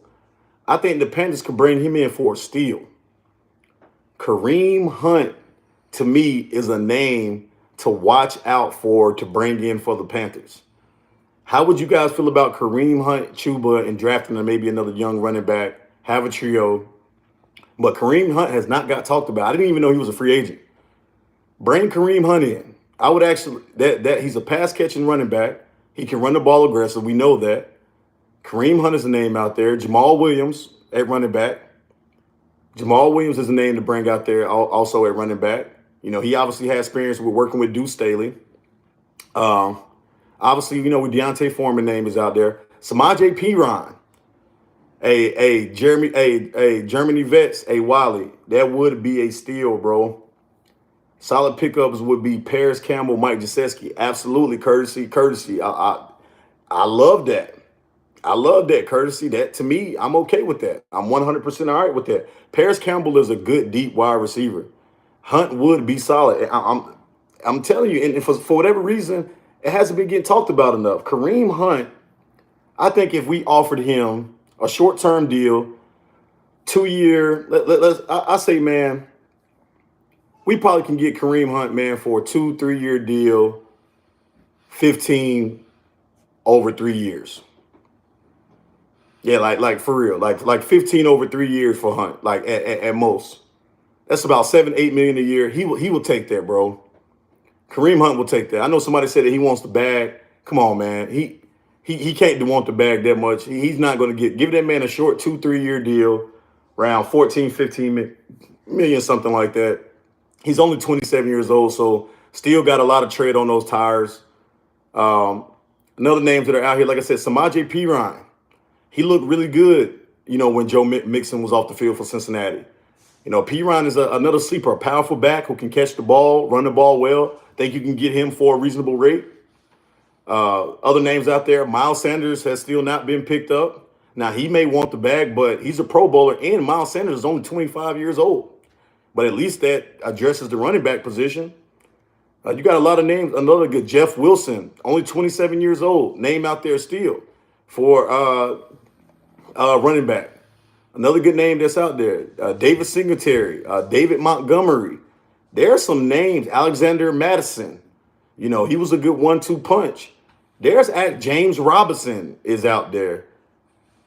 I think the Panthers could bring him in for a steal. Kareem Hunt, to me, is a name to watch out for to bring in for the Panthers. How would you guys feel about Kareem Hunt, Chuba, and drafting maybe another young running back, have a trio? But Kareem Hunt has not got talked about. I didn't even know he was a free agent. Bring Kareem Hunt in. I would actually, that he's a pass catching running back. He can run the ball aggressive. We know that. Kareem Hunt is a name out there. Jamal Williams at running back. Jamal Williams is a name to bring out there also at running back. He obviously has experience with working with Deuce Staley. Obviously, with Deontay Foreman name is out there. Samaje Perine. Germany Vets, Wiley. That would be a steal, bro. Solid pickups would be Paris Campbell, Mike Gesicki. Absolutely, courtesy. I love that. I love that courtesy. That, to me, I'm okay with that. I'm 100% all right with that. Paris Campbell is a good deep wide receiver. Hunt would be solid. I'm telling you, and for whatever reason, it hasn't been getting talked about enough. Kareem Hunt, I think if we offered him a short-term deal, 2 year, I say, man, We probably can get Kareem Hunt, man, for a 2-3 year deal, 15 over 3 years. Yeah, like for real, like 15 over 3 years for Hunt, like at most. That's about 7-8 million a year. He will take that, bro. Kareem Hunt will take that. I know somebody said that he wants the bag. Come on, man. He can't want the bag that much. He's not going to give that man a short 2-3 year deal, around 14, 15 million, something like that. He's only 27 years old, so still got a lot of tread on those tires. Um, Another names that are out here, like I said, Samaje Perine. He looked really good, when Joe Mixon was off the field for Cincinnati. Perine is another sleeper, a powerful back who can catch the ball, run the ball well. Think you can get him for a reasonable rate. Other names out there, Miles Sanders has still not been picked up. Now, he may want the bag, but he's a Pro Bowler, and Miles Sanders is only 25 years old. But at least that addresses the running back position. You got a lot of names. Another good, Jeff Wilson, only 27 years old. Name out there still for running back. Another good name that's out there, David Singletary, David Montgomery. There are some names. Alexander Madison. He was a good 1-2 punch. There's James Robinson is out there.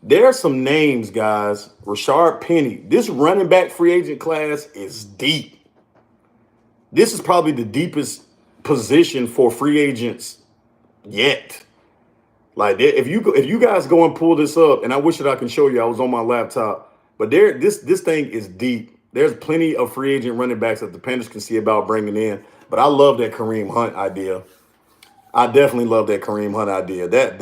There are some names, guys. Rashard Penny. This running back free agent class is deep. This is probably the deepest position for free agents yet. Like, if you guys go and pull this up, and I wish that I can show you. I was on my laptop, but this thing is deep. There's plenty of free agent running backs that the Panthers can see about bringing in. But I love that Kareem Hunt idea. I definitely love that Kareem Hunt idea. That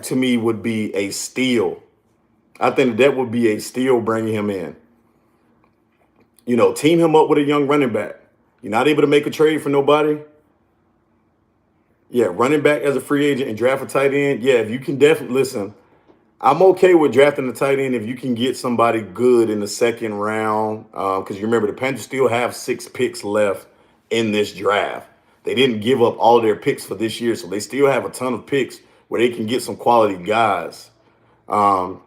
to me would be a steal. I think that would be a steal bringing him in. Team him up with a young running back. You're not able to make a trade for nobody. Yeah, running back as a free agent and draft a tight end. Yeah, if you can definitely listen. I'm okay with drafting the tight end if you can get somebody good in the second round. Because you remember the Panthers still have 6 picks left in this draft. They didn't give up all their picks for this year, so they still have a ton of picks where they can get some quality guys. But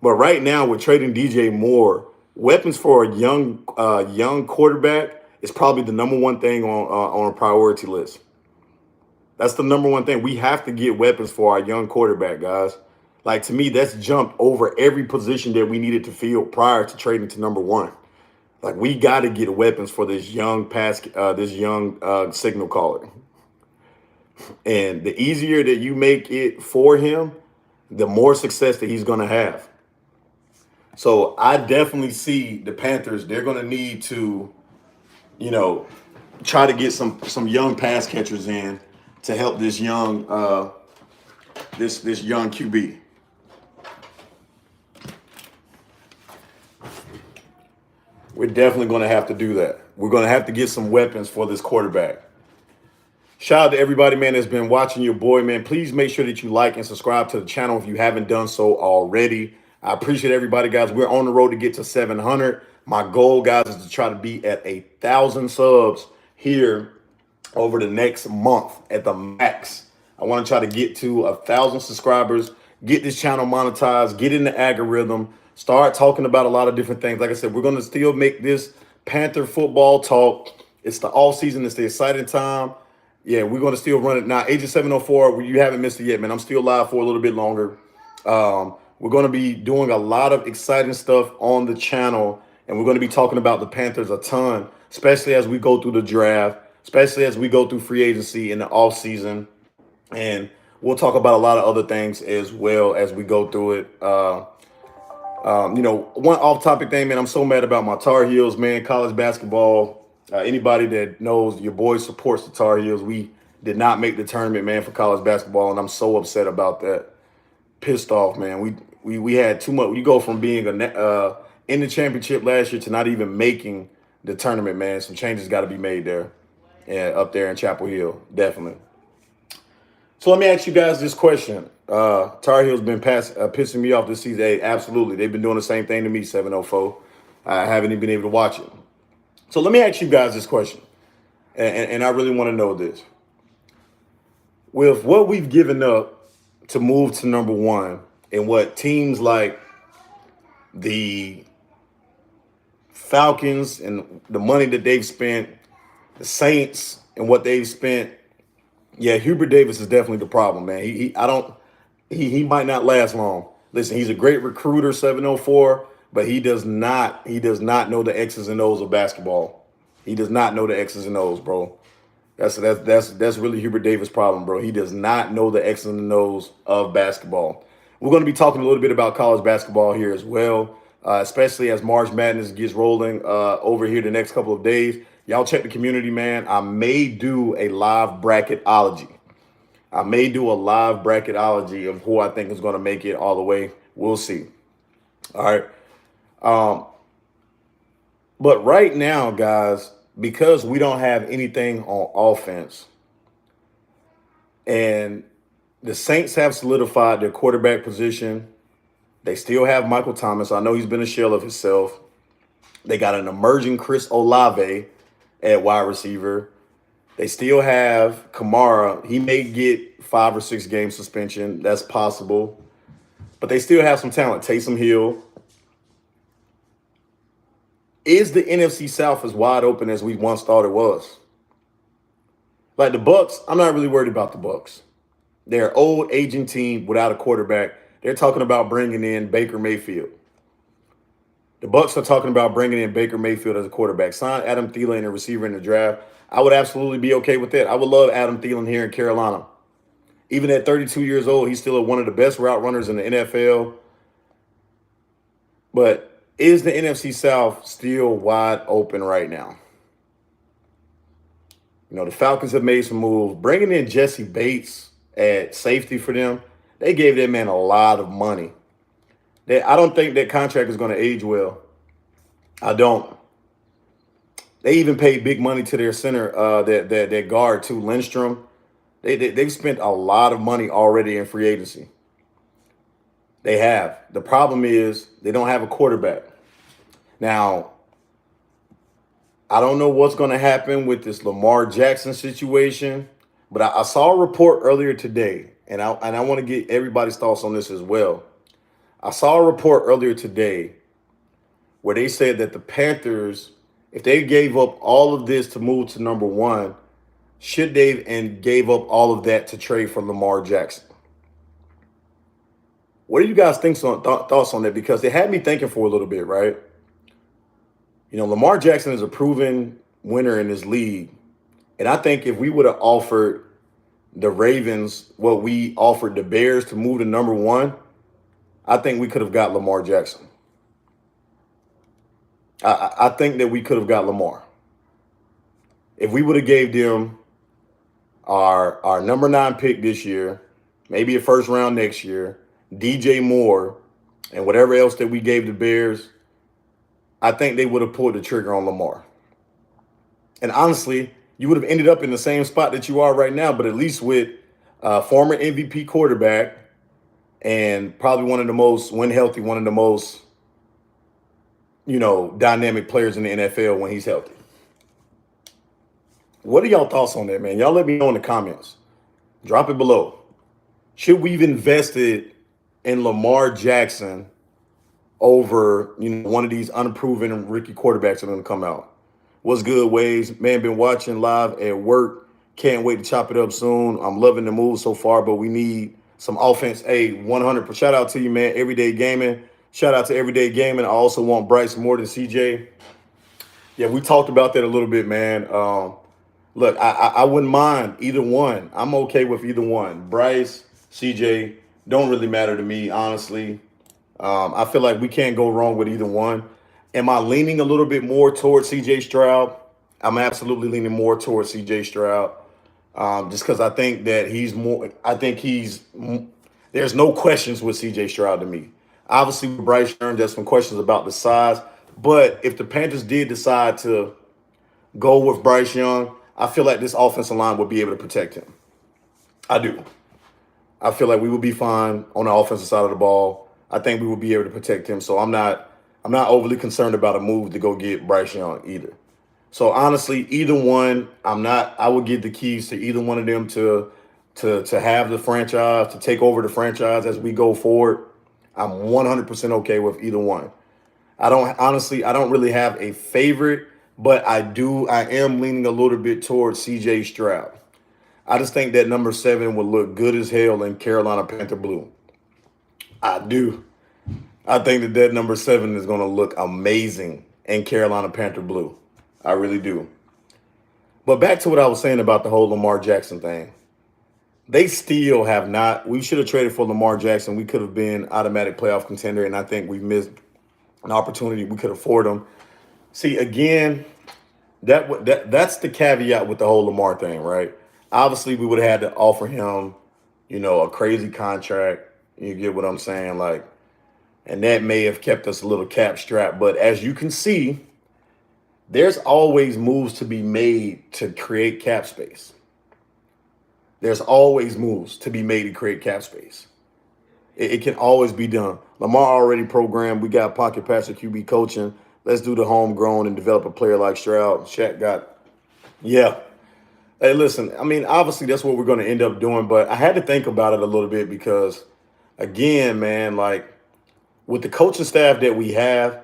right now, we're trading DJ Moore. Weapons for a young quarterback is probably the number one thing on a priority list. That's the number one thing. We have to get weapons for our young quarterback, guys. Like, to me, that's jumped over every position that we needed to fill prior to trading to number one. Like, we got to get weapons for this young signal caller. And the easier that you make it for him, the more success that he's going to have. So I definitely see the Panthers. They're going to need to, try to get some young pass catchers in to help this young this young QB. We're definitely going to have to do that. We're going to have to get some weapons for this quarterback. Shout out to everybody, man, that's been watching your boy, man. Please make sure that you like and subscribe to the channel if you haven't done so already. I appreciate everybody, guys. We're on the road to get to 700. My goal, guys, is to try to be at 1,000 subs here over the next month at the max. I want to try to get to 1,000 subscribers, get this channel monetized, get in the algorithm, start talking about a lot of different things. Like I said, we're going to still make this Panther football talk. It's the off season. It's the exciting time. Yeah, we're going to still run it. Now, Agent 704, you haven't missed it yet, man. I'm still live for a little bit longer. We're going to be doing a lot of exciting stuff on the channel, and we're going to be talking about the Panthers a ton, especially as we go through the draft, especially as we go through free agency in the off season. And we'll talk about a lot of other things as well as we go through it. One off-topic thing, man, I'm so mad about my Tar Heels, man, college basketball. Anybody that knows, your boy supports the Tar Heels. We did not make the tournament, man, for college basketball, and I'm so upset about that. Pissed off, man. We had too much. You go from being in the championship last year to not even making the tournament, man. Some changes got to be made there, and up there in Chapel Hill, definitely. So let me ask you guys this question. Tar Heels been pissing me off this season. Hey, absolutely. They've been doing the same thing to me, 704. I haven't even been able to watch it. So let me ask you guys this question, and I really want to know this. With what we've given up to move to number one, and what teams like the Falcons and the money that they've spent, the Saints and what they've spent, yeah, Hubert Davis is definitely the problem, man. He might not last long. Listen, he's a great recruiter, 704, but he does not know the X's and O's of basketball. He does not know the X's and O's, bro. That's really Hubert Davis' problem, bro. He does not know the X's and O's of basketball. We're going to be talking a little bit about college basketball here as well, especially as March Madness gets rolling over here the next couple of days. Y'all check the community, man. I may do a live bracketology. I may do a live bracketology of who I think is going to make it all the way. We'll see. All right. Um, but right now, guys, because we don't have anything on offense, and the Saints have solidified their quarterback position. They still have Michael Thomas. I know he's been a shell of himself. They got an emerging Chris Olave at wide receiver. They still have Kamara. He may get 5 or 6 game suspension. That's possible. But they still have some talent. Taysom Hill. Is the NFC South as wide open as we once thought it was? Like the Bucks, I'm not really worried about the Bucks. They're an old, aging team without a quarterback. They're talking about bringing in Baker Mayfield. The Bucks are talking about bringing in Baker Mayfield as a quarterback. Sign Adam Thielen, a receiver in the draft. I would absolutely be okay with that. I would love Adam Thielen here in Carolina. Even at 32 years old, he's still one of the best route runners in the NFL. But is the NFC South still wide open right now? You know, the Falcons have made some moves. Bringing in Jesse Bates at safety for them, they gave that man a lot of money. I don't think that contract is going to age well. I don't. They even paid big money to their center, that guard too, Lindstrom. They've spent a lot of money already in free agency. They have. The problem is they don't have a quarterback. Now, I don't know what's going to happen with this Lamar Jackson situation, but I saw a report earlier today, and I want to get everybody's thoughts on this as well. I saw a report earlier today where they said that the Panthers, if they gave up all of this to move to number 1, should they and gave up all of that to trade for Lamar Jackson? What do you guys think thoughts on that? Because it had me thinking for a little bit, right? You know, Lamar Jackson is a proven winner in this league. And I think if we would have offered the Ravens what we offered the Bears to move to number 1, I think we could have got Lamar Jackson. I think that we could have got Lamar. If we would have gave them our number 9 pick this year, maybe a first round next year, DJ Moore, and whatever else that we gave the Bears, I think they would have pulled the trigger on Lamar. And honestly, you would have ended up in the same spot that you are right now, but at least with former MVP quarterback and probably one of the most, when healthy, one of the most, dynamic players in the NFL when he's healthy. What are y'all thoughts on that, man? Y'all let me know in the comments. Drop it below. Should we have invested in Lamar Jackson over, one of these unproven rookie quarterbacks that are going to come out? What's good, Waves? Man, been watching live at work. Can't wait to chop it up soon. I'm loving the move so far, but we need some offense. Hey, 100%. Shout out to you, man. Everyday Gaming. Shout out to Everyday Gaming. I also want Bryce more than CJ. Yeah, we talked about that a little bit, man. Look, I wouldn't mind either one. I'm okay with either one. Bryce, CJ, don't really matter to me, honestly. I feel like we can't go wrong with either one. Am I leaning a little bit more towards CJ Stroud? I'm absolutely leaning more towards CJ Stroud. Just because I think that there's no questions with CJ Stroud to me. Obviously, with Bryce Young, there's some questions about the size. But if the Panthers did decide to go with Bryce Young, I feel like this offensive line would be able to protect him. I do. I feel like we would be fine on the offensive side of the ball. I think we would be able to protect him. So I'm not overly concerned about a move to go get Bryce Young either. So honestly, either one, I would give the keys to either one of them to have the franchise, to take over the franchise as we go forward. I'm 100% okay with either one. I don't really have a favorite, but I am leaning a little bit towards CJ Stroud. I just think that number 7 would look good as hell in Carolina Panther blue. I do. I think that number 7 is going to look amazing in Carolina Panther blue. I really do. But back to what I was saying about the whole Lamar Jackson thing. They still have not. We should have traded for Lamar Jackson. We could have been automatic playoff contender, and I think we missed an opportunity we could afford them. See, again, that's the caveat with the whole Lamar thing, right? Obviously, we would have had to offer him, a crazy contract. You get what I'm saying? Like, and that may have kept us a little cap strapped. But as you can see, there's always moves to be made to create cap space. There's always moves to be made to create cap space. It can always be done. Lamar already programmed. We got pocket passer QB coaching. Let's do the homegrown and develop a player like Stroud. Shaq got, yeah. Hey, listen, I mean, obviously that's what we're going to end up doing, but I had to think about it a little bit because, again, man, like with the coaching staff that we have,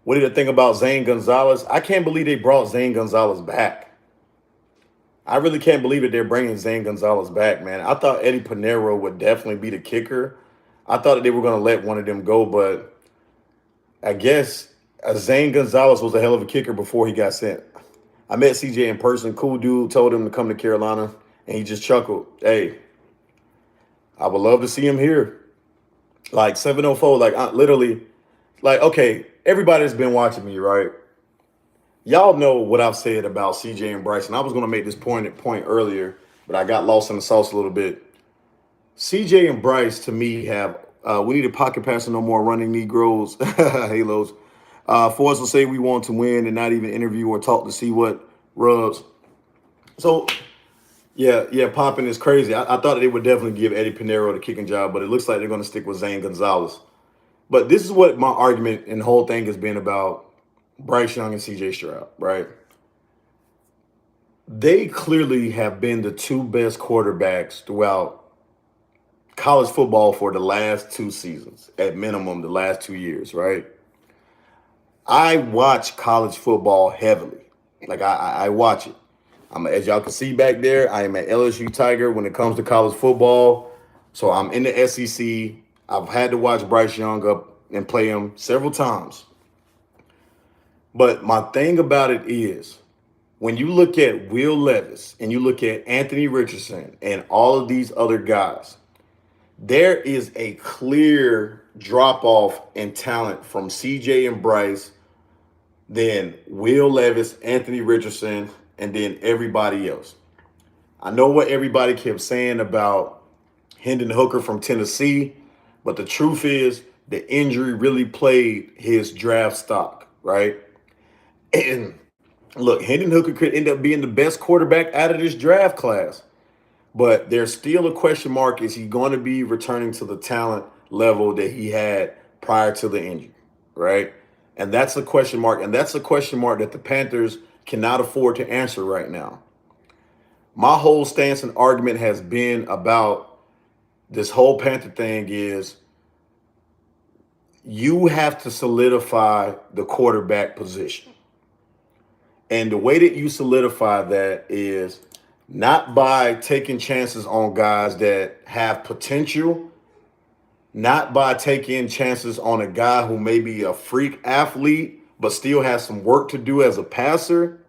what did I think about Zane Gonzalez? I can't believe they brought Zane Gonzalez back. I really can't believe that they're bringing Zane Gonzalez back, man. I thought Eddie Pinero would definitely be the kicker. I thought that they were going to let one of them go, but I guess Zane Gonzalez was a hell of a kicker before he got sent. I met CJ in person. Cool dude. Told him to come to Carolina, and he just chuckled. Hey, I would love to see him here. Like 704, like literally, like, okay, everybody's been watching me, right? Y'all know what I've said about CJ and Bryson. I was going to make this point earlier, but I got lost in the sauce a little bit. CJ and Bryce, to me, have we need a pocket passer, no more running Negroes, halos. For us to say we want to win and not even interview or talk to see what rubs. So, yeah, popping is crazy. I thought they would definitely give Eddie Pinero the kicking job, but it looks like they're going to stick with Zane Gonzalez. But this is what my argument and the whole thing has been about Bryce Young and CJ Stroud, right? They clearly have been the two best quarterbacks throughout college football for the last 2 seasons, at minimum, the last 2 years, right? I watch college football heavily. Like, I watch it. As y'all can see back there, I am an LSU Tiger when it comes to college football. So I'm in the SEC. I've had to watch Bryce Young up and play him several times. But my thing about it is, when you look at Will Levis and you look at Anthony Richardson and all of these other guys, there is a clear drop-off in talent from CJ and Bryce, then Will Levis, Anthony Richardson, and then everybody else. I know what everybody kept saying about Hendon Hooker from Tennessee, but the truth is the injury really played his draft stock, right? And look, Hendon Hooker could end up being the best quarterback out of this draft class. But there's still a question mark. Is he going to be returning to the talent level that he had prior to the injury, right? And that's a question mark. And that's a question mark that the Panthers cannot afford to answer right now. My whole stance and argument has been about this whole Panther thing is you have to solidify the quarterback position. And the way that you solidify that is not by taking chances on guys that have potential, not by taking chances on a guy who may be a freak athlete but still has some work to do as a passer.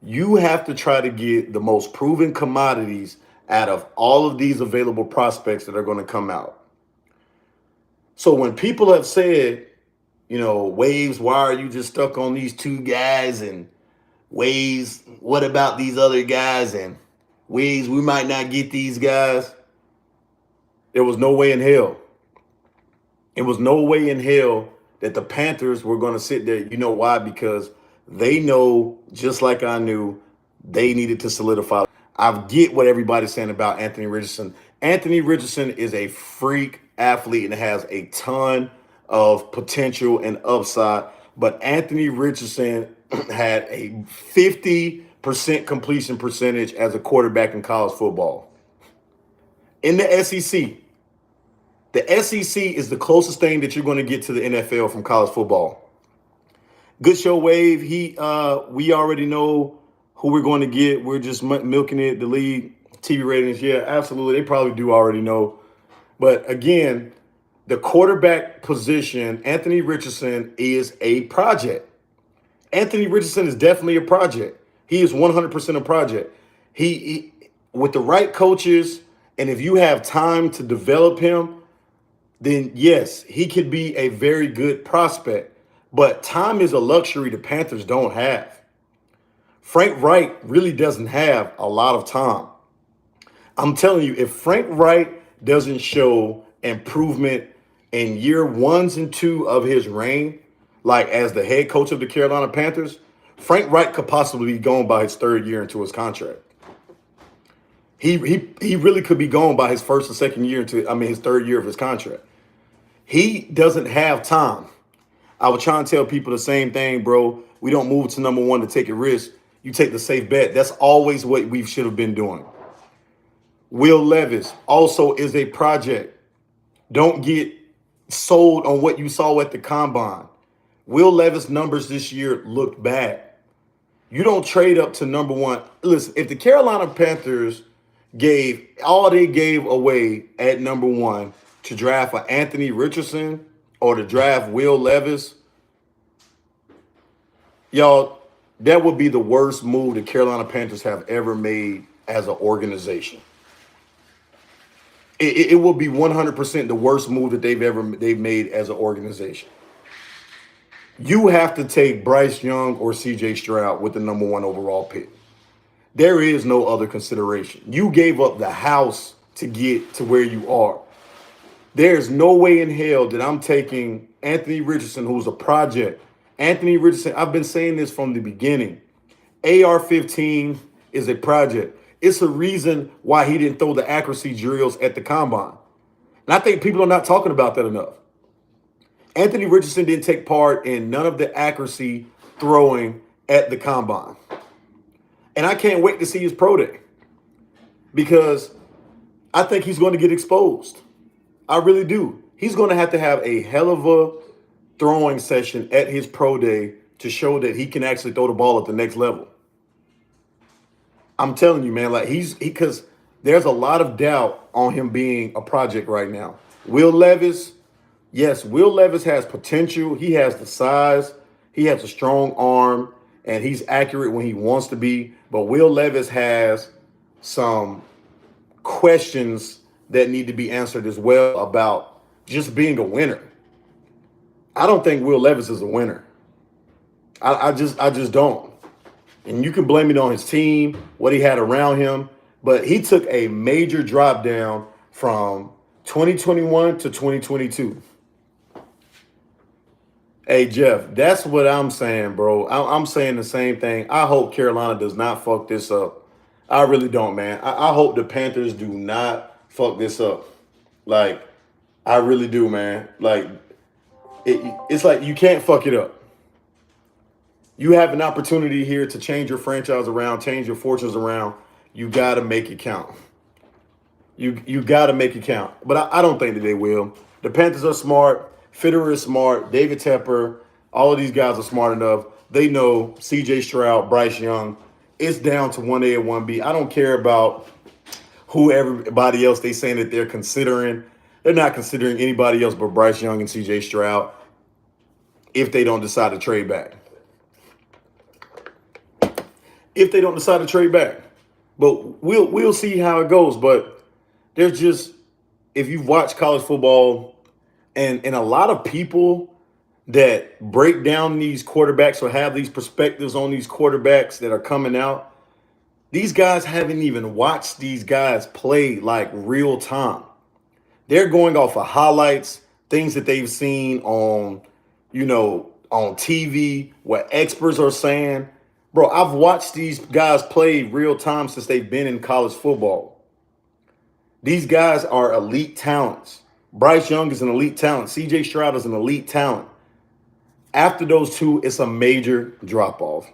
You have to try to get the most proven commodities out of all of these available prospects that are going to come out. So when people have said, Waves, why are you just stuck on these 2 guys? And Waves, what about these other guys? And Waves, we might not get these guys. There was no way in hell. It was no way in hell that the Panthers were going to sit there. You know why? Because they know, just like I knew, they needed to solidify. I get what everybody's saying about Anthony Richardson. Anthony Richardson is a freak athlete and has a ton of potential and upside. But Anthony Richardson had a 50% completion percentage as a quarterback in college football. In the SEC is the closest thing that you're going to get to the NFL from college football. Good show wave. We already know who we're going to get. We're just milking it. The league TV ratings, yeah, absolutely. They probably do already know. But again, the quarterback position, Anthony Richardson is a project. Anthony Richardson is definitely a project. He is 100% a project. He with the right coaches, and if you have time to develop him, then yes, he could be a very good prospect. But time is a luxury the Panthers don't have. Frank Wright really doesn't have a lot of time. I'm telling you, if Frank Wright doesn't show improvement in year ones and two of his reign, like as the head coach of the Carolina Panthers, Frank Wright could possibly be gone by his third year into his contract. He really could be gone by his first or second year his third year of his contract. He doesn't have time. I was trying to tell people the same thing, bro. We don't move to number one to take a risk. You take the safe bet. That's always what we should have been doing. Will Levis also is a project. Don't get sold on what you saw at the combine. Will Levis numbers this year looked bad. You don't trade up to number one. Listen, if the Carolina Panthers gave all they gave away at number one to draft for Anthony Richardson or to draft Will Levis, y'all, that would be the worst move the Carolina Panthers have ever made as an organization. It will be 100% the worst move that they've made as an organization. You have to take Bryce Young or CJ Stroud with the number one overall pick. There is no other consideration. You gave up the house to get to where you are. There's no way in hell that I'm taking Anthony Richardson, who's a project. Anthony Richardson, I've been saying this from the beginning. AR-15 is a project. It's a reason why he didn't throw the accuracy drills at the combine. And I think people are not talking about that enough. Anthony Richardson didn't take part in none of the accuracy throwing at the combine. And I can't wait to see his pro day because I think he's going to get exposed. I really do. He's going to have a hell of a throwing session at his pro day to show that he can actually throw the ball at the next level. I'm telling you, man, like because there's a lot of doubt on him being a project right now. Will Levis, yes, Will Levis has potential. He has the size. He has a strong arm, and he's accurate when he wants to be. But Will Levis has some questions that need to be answered as well about just being a winner. I don't think Will Levis is a winner. I just don't. And you can blame it on his team, what he had around him. But he took a major drop down from 2021 to 2022. Hey, Jeff, that's what I'm saying, bro. I'm saying the same thing. I hope Carolina does not fuck this up. I really don't, man. I hope the Panthers do not fuck this up. Like, I really do, man. Like, it's like you can't fuck it up. You have an opportunity here to change your franchise around, change your fortunes around. You got to make it count. You got to make it count. But I don't think that they will. The Panthers are smart. Fitterer is smart. David Tepper. All of these guys are smart enough. They know CJ Stroud, Bryce Young. It's down to 1A and 1B. I don't care about who everybody else they saying that they're considering. They're not considering anybody else but Bryce Young and CJ Stroud if they don't decide to trade back. If they don't decide to trade back. But we'll see how it goes. But there's just, if you've watched college football and a lot of people that break down these quarterbacks or have these perspectives on these quarterbacks that are coming out, these guys haven't even watched these guys play like real time. They're going off of highlights, things that they've seen on TV, what experts are saying. Bro, I've watched these guys play real time since they've been in college football. These guys are elite talents. Bryce Young is an elite talent. CJ Stroud is an elite talent. After those two, it's a major drop-off.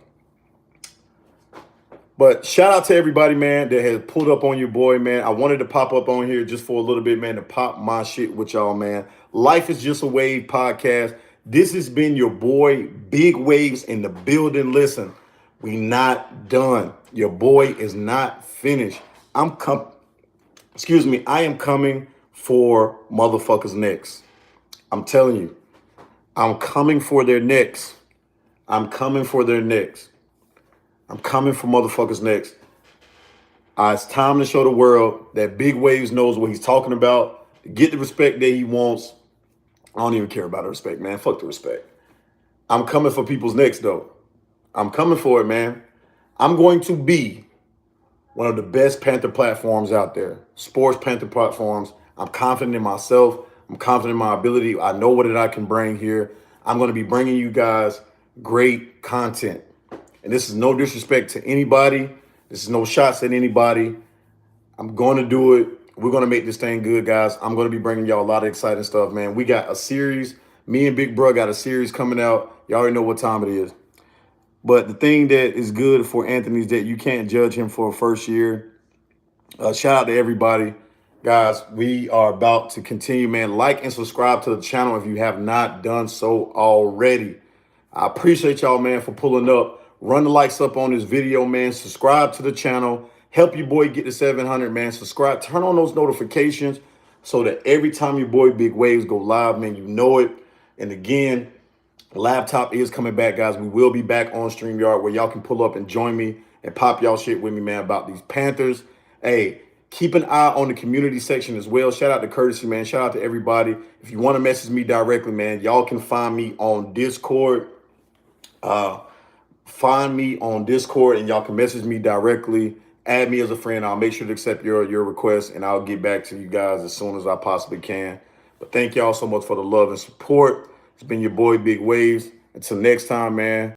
But shout out to everybody, man, that has pulled up on your boy, man. I wanted to pop up on here just for a little bit, man, to pop my shit with y'all, man. Life is Just a Wave podcast. This has been your boy, Big Waves in the building. Listen, we not done. Your boy is not finished. I am coming for motherfuckers next. I'm telling you, I'm coming for their necks. I'm coming for their necks. I'm coming for motherfuckers next. It's time to show the world that Big Waves knows what he's talking about. Get the respect that he wants. I don't even care about the respect, man. Fuck the respect. I'm coming for people's necks, though. I'm coming for it, man. I'm going to be one of the best Panther platforms out there. Sports Panther platforms. I'm confident in myself. I'm confident in my ability. I know what it I can bring here. I'm going to be bringing you guys great content. And this is no disrespect to anybody. This is no shots at anybody. I'm going to do it. We're going to make this thing good, guys. I'm going to be bringing y'all a lot of exciting stuff, man. We got a series. Me and Big Bro got a series coming out. Y'all already know what time it is. But the thing that is good for Anthony is that you can't judge him for a first year. Shout out to everybody. Guys, we are about to continue, man. Like and subscribe to the channel if you have not done so already. I appreciate y'all, man, for pulling up. Run the likes up on this video, man. Subscribe to the channel. Help your boy get to 700, man. Subscribe. Turn on those notifications so that every time your boy Big Waves go live, man, you know it. And again, the laptop is coming back, guys. We will be back on StreamYard where y'all can pull up and join me and pop y'all shit with me, man, about these Panthers. Hey, keep an eye on the community section as well. Shout out to Courtesy, man. Shout out to everybody. If you want to message me directly, man, y'all can find me on Discord. Find me on Discord and y'all can message me directly. Add me as a friend. I'll make sure to accept your request and I'll get back to you guys as soon as I possibly can. But thank y'all so much for the love and support. It's been your boy, Big Waves. Until next time, man.